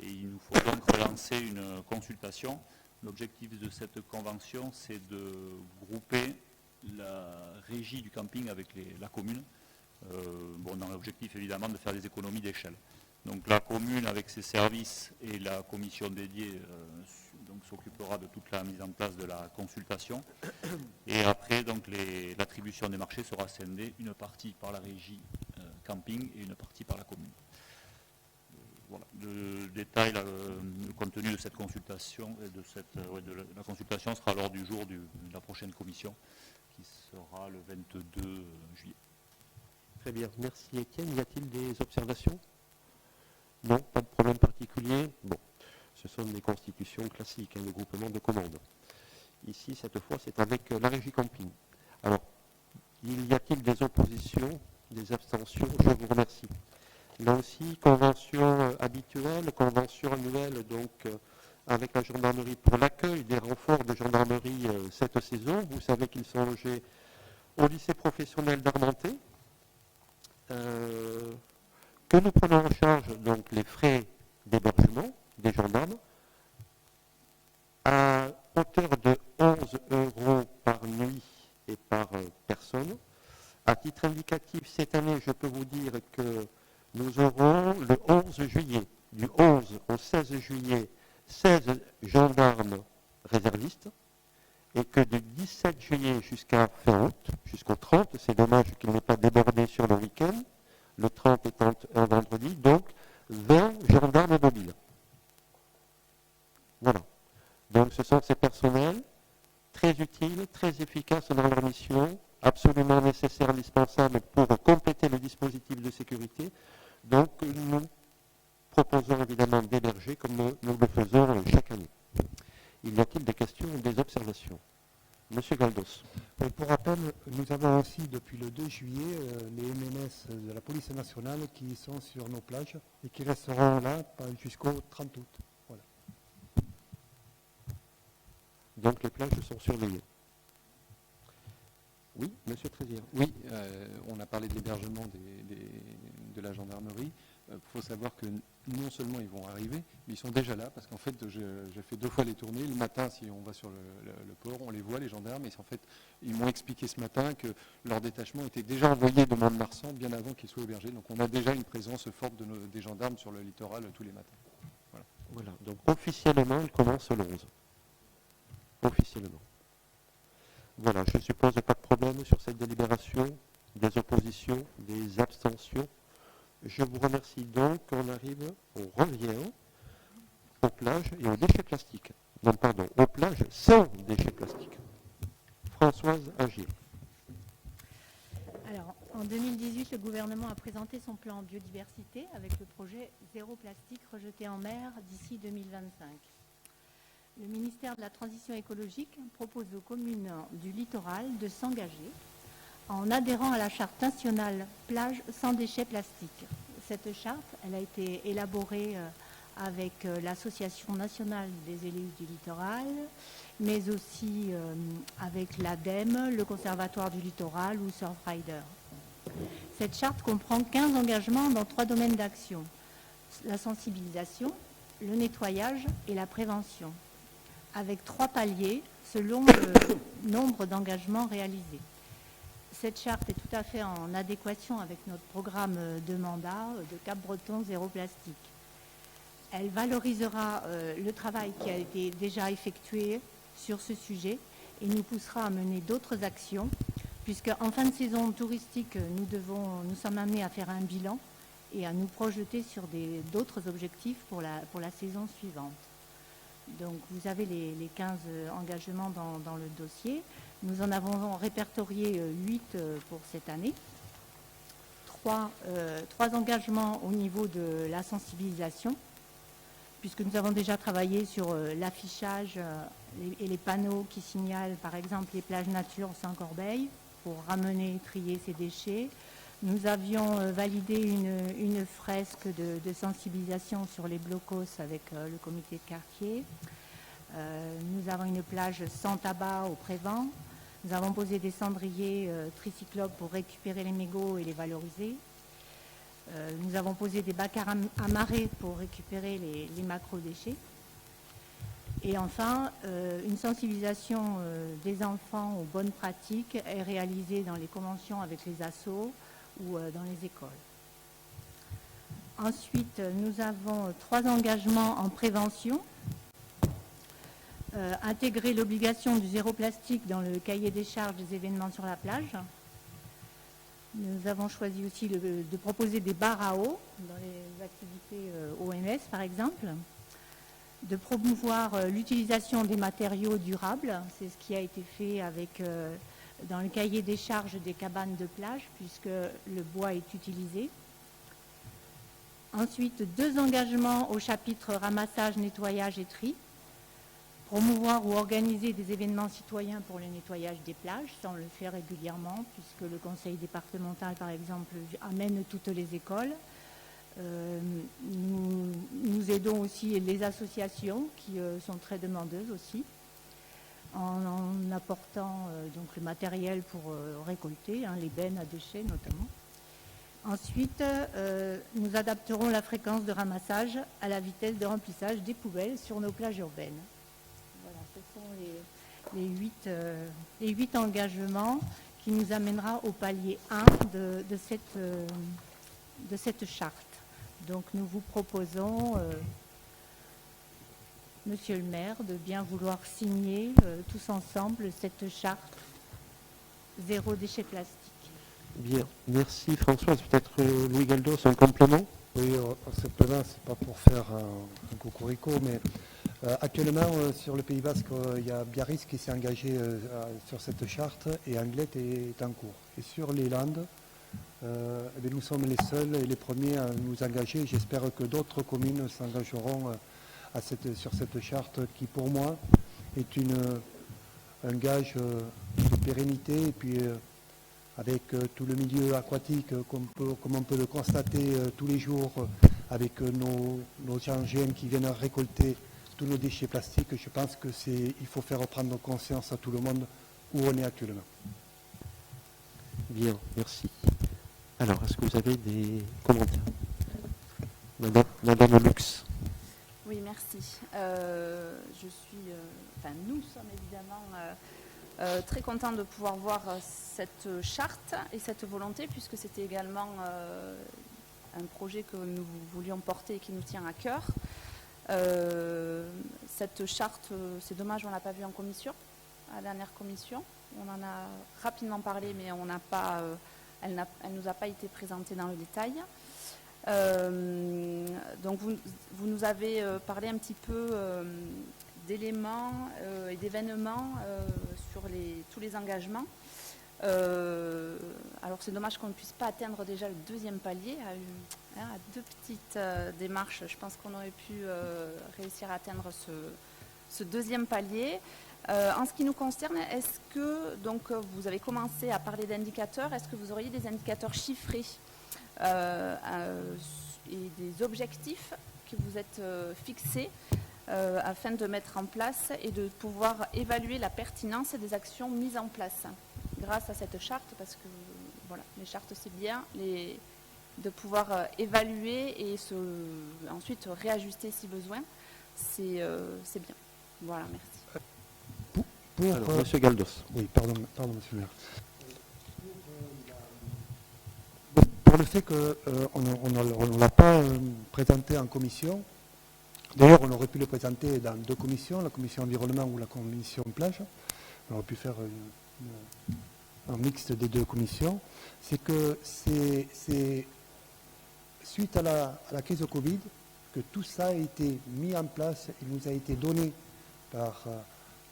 et il nous faut donc relancer une consultation. L'objectif de cette convention, c'est de grouper la régie du camping avec la commune, dans l'objectif évidemment de faire des économies d'échelle. Donc la commune avec ses services et la commission dédiée s'occupera de toute la mise en place de la consultation. Et après, donc l'attribution des marchés sera scindée, une partie par la régie camping et une partie par la commune. Voilà. Le détail, le contenu de cette consultation et de la consultation sera lors du jour de la prochaine commission, qui sera le 22 juillet. Très bien, merci Étienne. Y a-t-il des observations? Non, pas de problème particulier. Bon, ce sont des constitutions classiques, le groupement de commandes. Ici, cette fois, c'est avec la régie camping. Alors, y a-t-il des oppositions, des abstentions? Je vous remercie. Là aussi, convention habituelle, convention annuelle, donc avec la gendarmerie pour l'accueil des renforts de gendarmerie cette saison. Vous savez qu'ils sont logés au lycée professionnel d'Armenté. Que nous prenons en charge donc les frais d'hébergement des gendarmes à hauteur de 11 € par nuit et par personne. À titre indicatif, cette année, je peux vous dire que nous aurons le 11 juillet, du 11 au 16 juillet, 16 gendarmes réservistes, et que du 17 juillet jusqu'à fin août, jusqu'au 30, c'est dommage qu'il n'ait pas débordé sur le week-end, le 30 étant un vendredi, donc 20 gendarmes mobiles. Voilà. Donc ce sont ces personnels très utiles, très efficaces dans leur mission, absolument nécessaires, indispensables pour compléter le dispositif de sécurité. Donc nous proposons évidemment d'héberger comme nous le faisons chaque année. Y a-t-il des questions ou des observations? Monsieur Galdos. Pour rappel, nous avons aussi depuis le 2 juillet les MNS de la police nationale qui sont sur nos plages et qui resteront là jusqu'au 30 août. Voilà. Donc les plages sont surveillées. Oui, monsieur Trézière. Oui, on a parlé de l'hébergement de la gendarmerie. faut savoir que non seulement ils vont arriver, mais ils sont déjà là, parce qu'en fait, j'ai fait 2 fois les tournées. Le matin, si on va sur le port, on les voit, les gendarmes, et en fait, ils m'ont expliqué ce matin que leur détachement était déjà envoyé de Mont-de-Marsan bien avant qu'ils soient hébergés. Donc on a déjà une présence forte des gendarmes sur le littoral tous les matins. Voilà, donc officiellement, il commence le 11. Officiellement. Voilà, je suppose pas de problème sur cette délibération, des oppositions, des abstentions. Je vous remercie donc. On revient aux plages et aux déchets plastiques. Non, pardon, aux plages sans déchets plastiques. Françoise Agier. Alors, en 2018, le gouvernement a présenté son plan biodiversité avec le projet Zéro plastique rejeté en mer d'ici 2025. Le ministère de la Transition écologique propose aux communes du littoral de s'engager en adhérant à la charte nationale plage sans déchets plastiques. Cette charte, elle a été élaborée avec l'Association nationale des élus du littoral, mais aussi avec l'ADEME, le Conservatoire du littoral ou Surfrider. Cette charte comprend 15 engagements dans 3 domaines d'action: la sensibilisation, le nettoyage et la prévention, avec 3 paliers selon le nombre d'engagements réalisés. Cette charte est tout à fait en adéquation avec notre programme de mandat de Cap-Breton Zéro Plastique. Elle valorisera le travail qui a été déjà effectué sur ce sujet et nous poussera à mener d'autres actions, puisque en fin de saison touristique, nous sommes amenés à faire un bilan et à nous projeter sur d'autres objectifs pour la saison suivante. Donc vous avez les 15 engagements dans le dossier. Nous en avons répertorié 8 pour cette année. 3 engagements au niveau de la sensibilisation, puisque nous avons déjà travaillé sur l'affichage et les panneaux qui signalent par exemple les plages nature Saint-Corbeil pour ramener et trier ces déchets. Nous avions validé une fresque de sensibilisation sur les blocos avec le comité de quartier. Nous avons une plage sans tabac au Prévent. Nous avons posé des cendriers tricyclopes pour récupérer les mégots et les valoriser. Nous avons posé des bacs à marée pour récupérer les macro-déchets. Et enfin, une sensibilisation des enfants aux bonnes pratiques est réalisée dans les conventions avec les assos ou dans les écoles. Ensuite, nous avons 3 engagements en prévention. Intégrer l'obligation du zéro plastique dans le cahier des charges des événements sur la plage. Nous avons choisi aussi de proposer des bars à eau dans les activités OMS par exemple, de promouvoir l'utilisation des matériaux durables, c'est ce qui a été fait dans le cahier des charges des cabanes de plage puisque le bois est utilisé. Ensuite, 2 engagements au chapitre ramassage, nettoyage et tri. Promouvoir ou organiser des événements citoyens pour le nettoyage des plages, ça on le fait régulièrement puisque le conseil départemental par exemple amène toutes les écoles. Nous aidons aussi les associations qui sont très demandeuses aussi en apportant donc le matériel pour récolter, les bennes à déchets notamment. Ensuite, nous adapterons la fréquence de ramassage à la vitesse de remplissage des poubelles sur nos plages urbaines. Voilà, ce sont les 8 engagements qui nous amènera au palier 1 de cette charte. Donc nous vous proposons, Monsieur le maire, de bien vouloir signer tous ensemble cette charte zéro déchet plastique. Bien, merci Françoise. Peut-être Louis Galdos, un complément? Oui, simplement, c'est pas pour faire un cocorico, mais actuellement, sur le Pays Basque, il y a Biarritz qui s'est engagé sur cette charte et Anglet est en cours. Et sur les Landes, nous sommes les seuls et les premiers à nous engager. J'espère que d'autres communes s'engageront sur cette charte qui, pour moi, est un gage de pérennité et puis avec tout le milieu aquatique, comme on peut le constater tous les jours avec nos engins qui viennent récolter tous nos déchets plastiques. Je pense qu'il faut faire prendre conscience à tout le monde où on est actuellement. Bien, merci. Alors, est-ce que vous avez des commentaires? Madame Lux. Oui, merci. Nous sommes évidemment très contents de pouvoir voir cette charte et cette volonté, puisque c'était également un projet que nous voulions porter et qui nous tient à cœur. Cette charte, c'est dommage, on ne l'a pas vue en commission, à la dernière commission. On en a rapidement parlé, mais on n'a pas, elle ne nous a pas été présentée dans le détail. Donc vous nous avez parlé un petit peu d'éléments et d'événements sur tous les engagements. Alors c'est dommage qu'on ne puisse pas atteindre déjà le deuxième palier. À deux petites démarches, je pense qu'on aurait pu réussir à atteindre ce deuxième palier. En ce qui nous concerne, est-ce que, donc vous avez commencé à parler d'indicateurs, est-ce que vous auriez des indicateurs chiffrés et des objectifs que vous êtes fixés afin de mettre en place et de pouvoir évaluer la pertinence des actions mises en place grâce à cette charte, parce que voilà, les chartes c'est bien, de pouvoir évaluer et ensuite réajuster si besoin, c'est bien. Voilà, merci. Monsieur Galdos. Oui, pardon, monsieur le maire. Pour le fait qu'on ne l'a pas présenté en commission, d'ailleurs on aurait pu le présenter dans deux commissions, la commission environnement ou la commission plage, on aurait pu faire un mixte des deux commissions, c'est que c'est suite à la crise de Covid que tout ça a été mis en place et nous a été donné par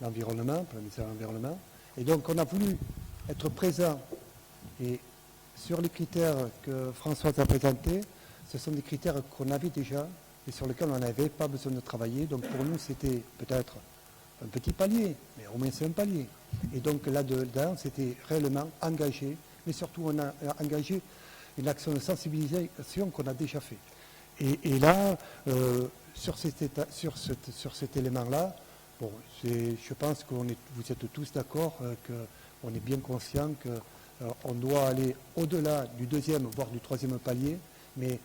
l'environnement, par le ministère de l'Environnement. Et donc on a voulu être présent et sur les critères que Françoise a présentés, ce sont des critères qu'on avait déjà et sur lesquels on n'avait pas besoin de travailler. Donc pour nous, c'était peut-être un petit palier, mais au moins c'est un palier. Et donc là-dedans, c'était réellement engagé, mais surtout on a engagé une action de sensibilisation qu'on a déjà fait. Et là, sur cet élément-là, bon, je pense que vous êtes tous d'accord qu'on est bien conscient qu'on doit aller au-delà du deuxième, voire du troisième palier, mais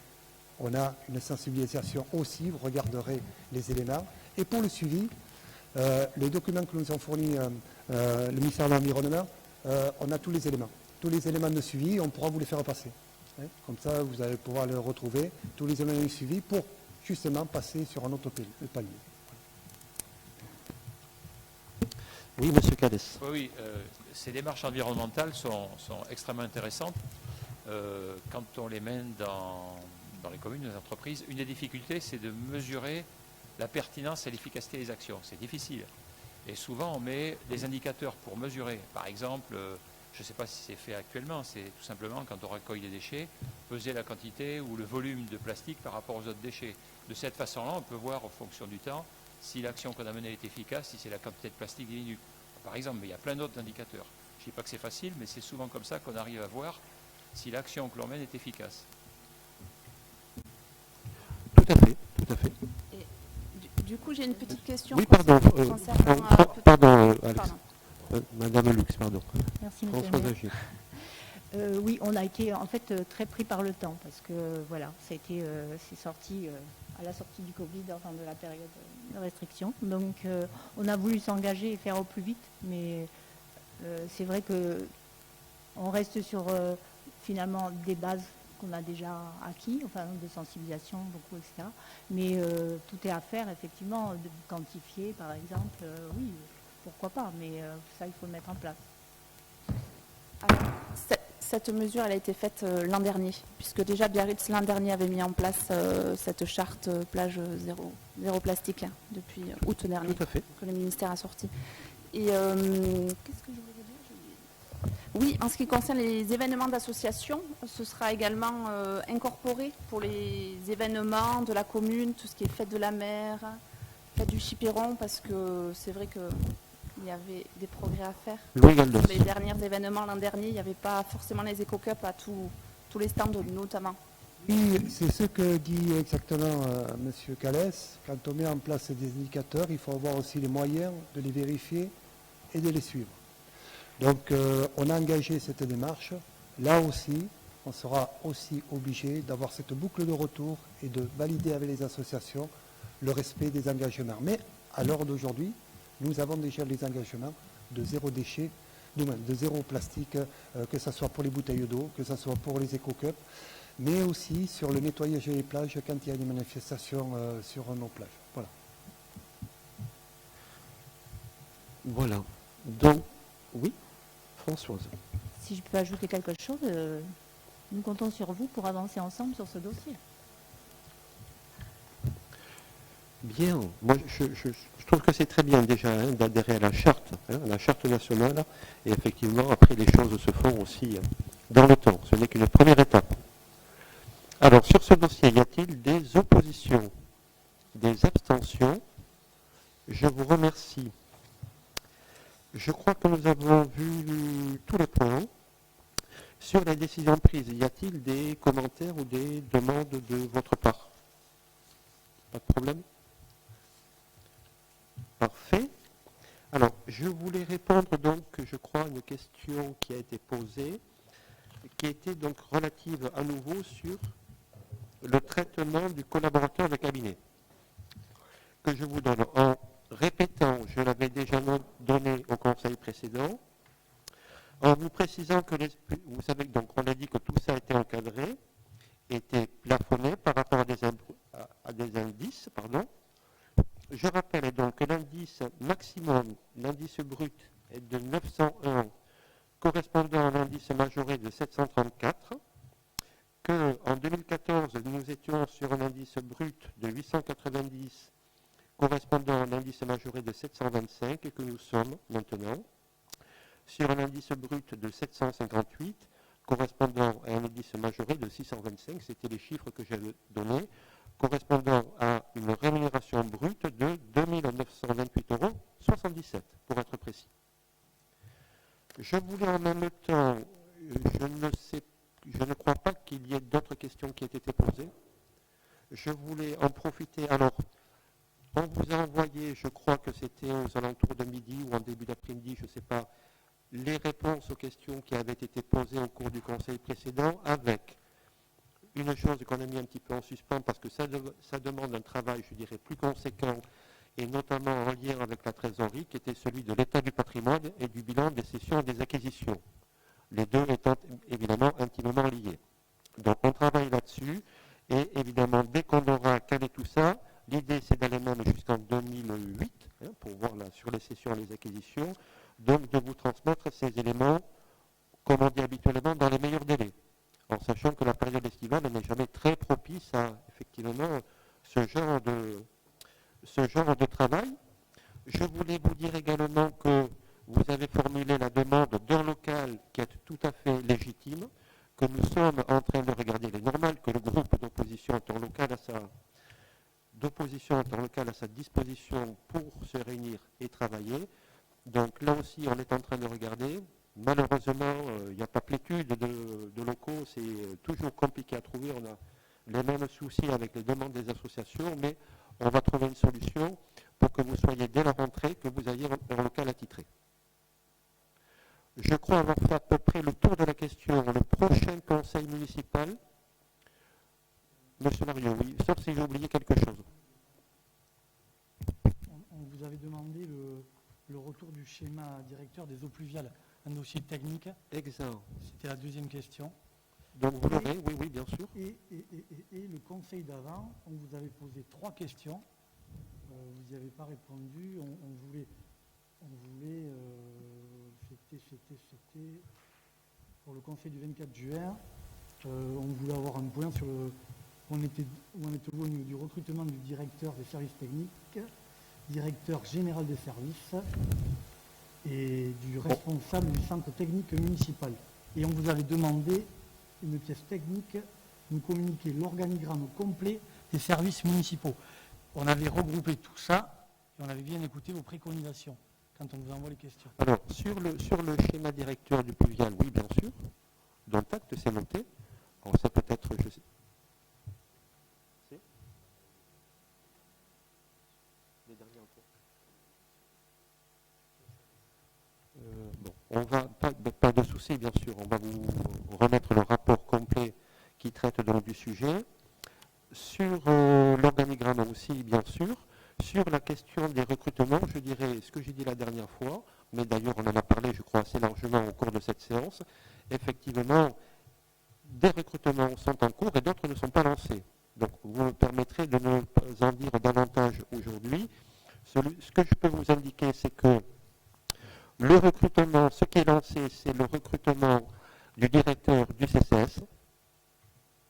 on a une sensibilisation aussi, vous regarderez les éléments. Et pour le suivi, les documents que nous ont fournis le ministère de l'Environnement, on a tous les éléments de suivi, on pourra vous les faire passer. Hein. Comme ça, vous allez pouvoir les retrouver, tous les éléments de suivi, pour justement passer sur un autre palier. Oui, monsieur Calès. Oui, ces démarches environnementales sont extrêmement intéressantes. Quand on les mène dans les communes, les entreprises, une des difficultés, c'est de mesurer la pertinence et l'efficacité des actions. C'est difficile. Et souvent, on met des indicateurs pour mesurer. Par exemple, je ne sais pas si c'est fait actuellement, c'est tout simplement quand on recueille des déchets, peser la quantité ou le volume de plastique par rapport aux autres déchets. De cette façon-là, on peut voir en fonction du temps si l'action qu'on a menée est efficace, si c'est la quantité de plastique diminue. Par exemple, mais il y a plein d'autres indicateurs. Je ne dis pas que c'est facile, mais c'est souvent comme ça qu'on arrive à voir si l'action que l'on mène est efficace. Tout à fait, tout à fait. Et du coup, j'ai une petite question. Oui, pardon. Pardon, Alex. Madame Lux, pardon. Merci, monsieur le maire. Oui, on a été en fait très pris par le temps parce que voilà, c'est sorti à la sortie du Covid, enfin de la période de restriction. Donc on a voulu s'engager et faire au plus vite, mais c'est vrai que on reste sur finalement des bases qu'on a déjà acquis, enfin de sensibilisation, beaucoup, etc. Mais tout est à faire, effectivement, de quantifier, par exemple, oui, pourquoi pas, mais ça, il faut le mettre en place. Alors, cette mesure, elle a été faite l'an dernier, puisque déjà Biarritz, l'an dernier, avait mis en place cette charte plage zéro plastique, hein, depuis août dernier, tout à fait, que le ministère a sorti. Et qu'est-ce que je voulais dire? Oui, en ce qui concerne les événements d'association, ce sera également incorporé pour les événements de la commune, tout ce qui est fête de la mer, fête du Chiperon, parce que c'est vrai que il y avait des progrès à faire. Louis Galdos. Sur les derniers événements l'an dernier, il n'y avait pas forcément les éco-cups à tous les stands notamment. Oui, c'est ce que dit exactement M. Calès. Quand on met en place des indicateurs, il faut avoir aussi les moyens de les vérifier et de les suivre. Donc on a engagé cette démarche. Là aussi, on sera aussi obligé d'avoir cette boucle de retour et de valider avec les associations le respect des engagements. Mais à l'heure d'aujourd'hui, nous avons déjà les engagements de zéro déchet, de zéro plastique, que ce soit pour les bouteilles d'eau, que ce soit pour les éco-cups, mais aussi sur le nettoyage des plages quand il y a des manifestations sur nos plages. Voilà. Voilà. Donc, oui, Françoise. Si je peux ajouter quelque chose, nous comptons sur vous pour avancer ensemble sur ce dossier. Bien. Moi, je trouve que c'est très bien déjà d'adhérer à la charte nationale. Et effectivement, après, les choses se font aussi dans le temps. Ce n'est qu'une première étape. Alors, sur ce dossier, y a-t-il des oppositions, des abstentions? Je vous remercie. Je crois que nous avons vu tous les points. Sur la décision prise, y a-t-il des commentaires ou des demandes de votre part? Pas de problème? Parfait. Alors, je voulais répondre donc, je crois, à une question qui a été posée, qui était donc relative à nouveau sur le traitement du collaborateur de cabinet, que je vous donne en répétant, je l'avais déjà donné au conseil précédent, en vous précisant que, vous savez, donc on a dit que tout ça a été encadré, était plafonné par rapport à des indices, pardon. Je rappelle donc que l'indice maximum, l'indice brut est de 901, correspondant à l'indice majoré de 734, qu'en 2014, nous étions sur un indice brut de 890, correspondant à un indice majoré de 725, et que nous sommes maintenant sur un indice brut de 758, correspondant à un indice majoré de 625, c'était les chiffres que j'avais donnés, correspondant à une rémunération brute de 2 928,77 €, pour être précis. Je voulais en même temps, je ne crois pas qu'il y ait d'autres questions qui aient été posées. Je voulais en profiter. Alors, on vous a envoyé, je crois que c'était aux alentours de midi ou en début d'après-midi, je ne sais pas, les réponses aux questions qui avaient été posées au cours du conseil précédent, avec une chose qu'on a mis un petit peu en suspens parce que ça demande un travail, je dirais, plus conséquent, et notamment en lien avec la trésorerie, qui était celui de l'état du patrimoine et du bilan des cessions et des acquisitions. Les deux étant évidemment intimement liés. Donc on travaille là-dessus, et évidemment, dès qu'on aura calé tout ça, l'idée c'est d'aller même jusqu'en 2008, pour voir là, sur les cessions et les acquisitions, donc de vous transmettre ces éléments, comme on dit habituellement, dans les meilleurs délais, en sachant que la période estivale n'est jamais très propice à, effectivement, ce genre de travail. Je voulais vous dire également que vous avez formulé la demande d'un local qui est tout à fait légitime, que nous sommes en train de regarder. Il est normal que le groupe d'opposition est en local à sa disposition pour se réunir et travailler. Donc là aussi, on est en train de regarder. Malheureusement, il n'y a pas plétude de locaux, c'est toujours compliqué à trouver. On a les mêmes soucis avec les demandes des associations, mais on va trouver une solution pour que vous soyez dès la rentrée, que vous ayez un local attitré. Je crois avoir fait à peu près le tour de la question. Le prochain conseil municipal, Monsieur Mario, oui, sauf si j'ai oublié quelque chose. On vous avait demandé le retour du schéma directeur des eaux pluviales, un dossier technique. Exact. C'était la deuxième question. Donc vous l'aurez, oui, bien sûr. Et le conseil d'avant, on vous avait posé 3 questions. Vous n'y avez pas répondu. C'était pour le conseil du 24 juin. On voulait avoir un point sur où en était-vous au niveau du recrutement du directeur des services techniques, directeur général des services et du responsable du centre technique municipal. Et on vous avait demandé une pièce technique, nous communiquer l'organigramme complet des services municipaux. On avait regroupé tout ça et on avait bien écouté vos préconisations quand on vous envoie les questions. Alors, sur le schéma directeur du pluvial, oui, bien sûr. Dans le acte, c'est noté. Alors, ça peut être, je sais. Les derniers en cours. Bon, on va, pas de souci, bien sûr. On va vous remettre le rapport complet qui traite donc du sujet. Sur l'organigramme aussi, bien sûr. Sur la question des recrutements, je dirais ce que j'ai dit la dernière fois, mais d'ailleurs on en a parlé, je crois, assez largement au cours de cette séance. Effectivement, des recrutements sont en cours et d'autres ne sont pas lancés. Donc vous me permettrez de nous en dire davantage aujourd'hui. Ce que je peux vous indiquer, c'est que le recrutement, ce qui est lancé, c'est le recrutement du directeur du CCS.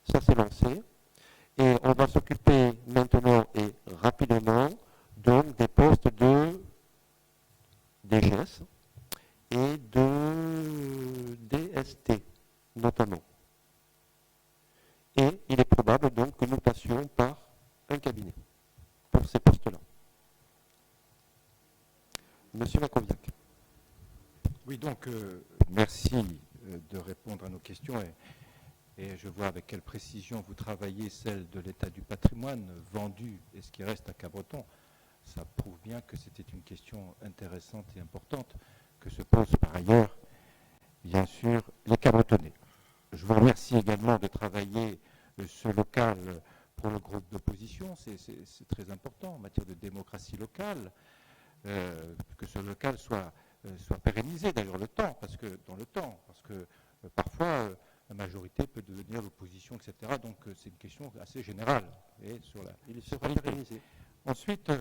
Ça, c'est lancé. Et on va s'occuper maintenant et rapidement donc des postes de DGS et de DST notamment. Et il est probable donc que nous passions par un cabinet pour ces postes-là. Monsieur Macoviac. Oui, donc merci de répondre à nos questions et je vois avec quelle précision vous travaillez celle de l'état du patrimoine vendu et ce qui reste à Cabreton. Ça prouve bien que c'était une question intéressante et importante que se posent par ailleurs, bien sûr, les Cabretonnais. Je vous remercie également de travailler ce local pour le groupe d'opposition. C'est très important en matière de démocratie locale, que ce local soit pérennisé d'ailleurs parce que parfois la majorité peut devenir l'opposition, etc. Donc c'est une question assez générale. Et sur il sera pérennisé. Ensuite,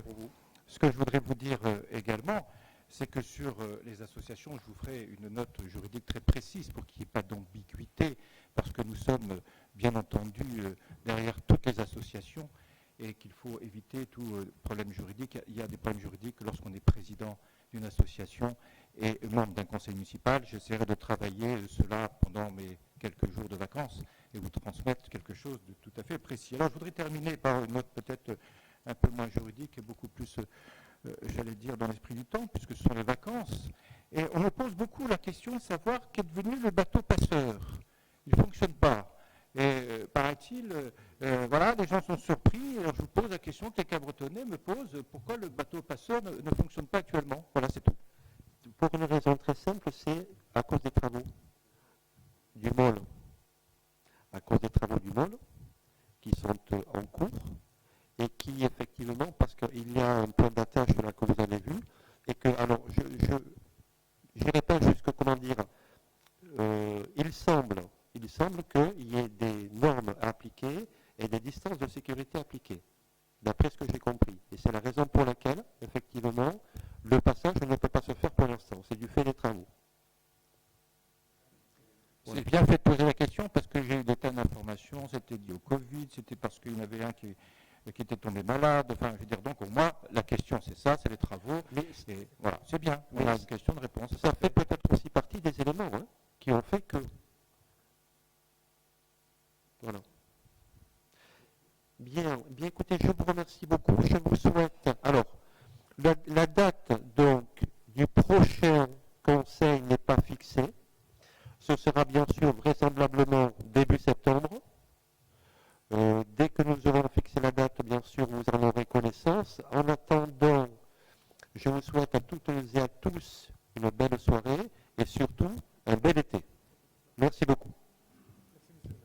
ce que je voudrais vous dire également, c'est que sur les associations, je vous ferai une note juridique très précise pour qu'il n'y ait pas d'ambiguïté, parce que nous sommes bien entendu derrière toutes les associations et qu'il faut éviter tout problème juridique. Il y a des problèmes juridiques lorsqu'on est président d'une association et membre d'un conseil municipal. J'essaierai de travailler cela pendant mes quelques jours de vacances et vous transmettre quelque chose de tout à fait précis. Alors je voudrais terminer par une note peut-être un peu moins juridique et beaucoup plus, j'allais dire, dans l'esprit du temps, puisque ce sont les vacances. Et on me pose beaucoup la question de savoir qu'est devenu le bateau passeur. Il ne fonctionne pas. Et paraît-il, voilà, les gens sont surpris. Alors je vous pose la question que les Cabretonnais me posent, pourquoi le bateau passeur ne fonctionne pas actuellement? Voilà, c'est tout. Pour une raison très simple, c'est à cause des travaux du MOL. À cause des travaux du MOL qui sont en cours et qui, effectivement, parce qu'il y a un point d'attache là que vous avez vu, et que, alors, je répète jusque, comment dire, il semble qu'il y ait des normes à appliquer et des distances de sécurité appliquées, d'après ce que j'ai compris. Et c'est la raison pour laquelle, effectivement, le passage ne peut pas se faire pour l'instant. C'est du fait des travaux. C'est bien fait de poser la question parce que j'ai eu des tas d'informations, c'était lié au Covid, c'était parce qu'il y en avait un qui était tombé malade, enfin, je veux dire, donc au moins, la question c'est ça, c'est les travaux, et voilà, c'est bien, on a une question de réponse. Ça fait peut-être aussi partie des éléments qui ont fait que... Voilà. Bien, écoutez, je vous remercie beaucoup, je vous souhaite... Alors, la date, donc, du prochain conseil n'est pas fixée. Ce sera bien sûr vraisemblablement début septembre. Dès que nous aurons fixé la date, bien sûr, vous en aurez connaissance. En attendant, je vous souhaite à toutes et à tous une belle soirée et surtout un bel été. Merci beaucoup.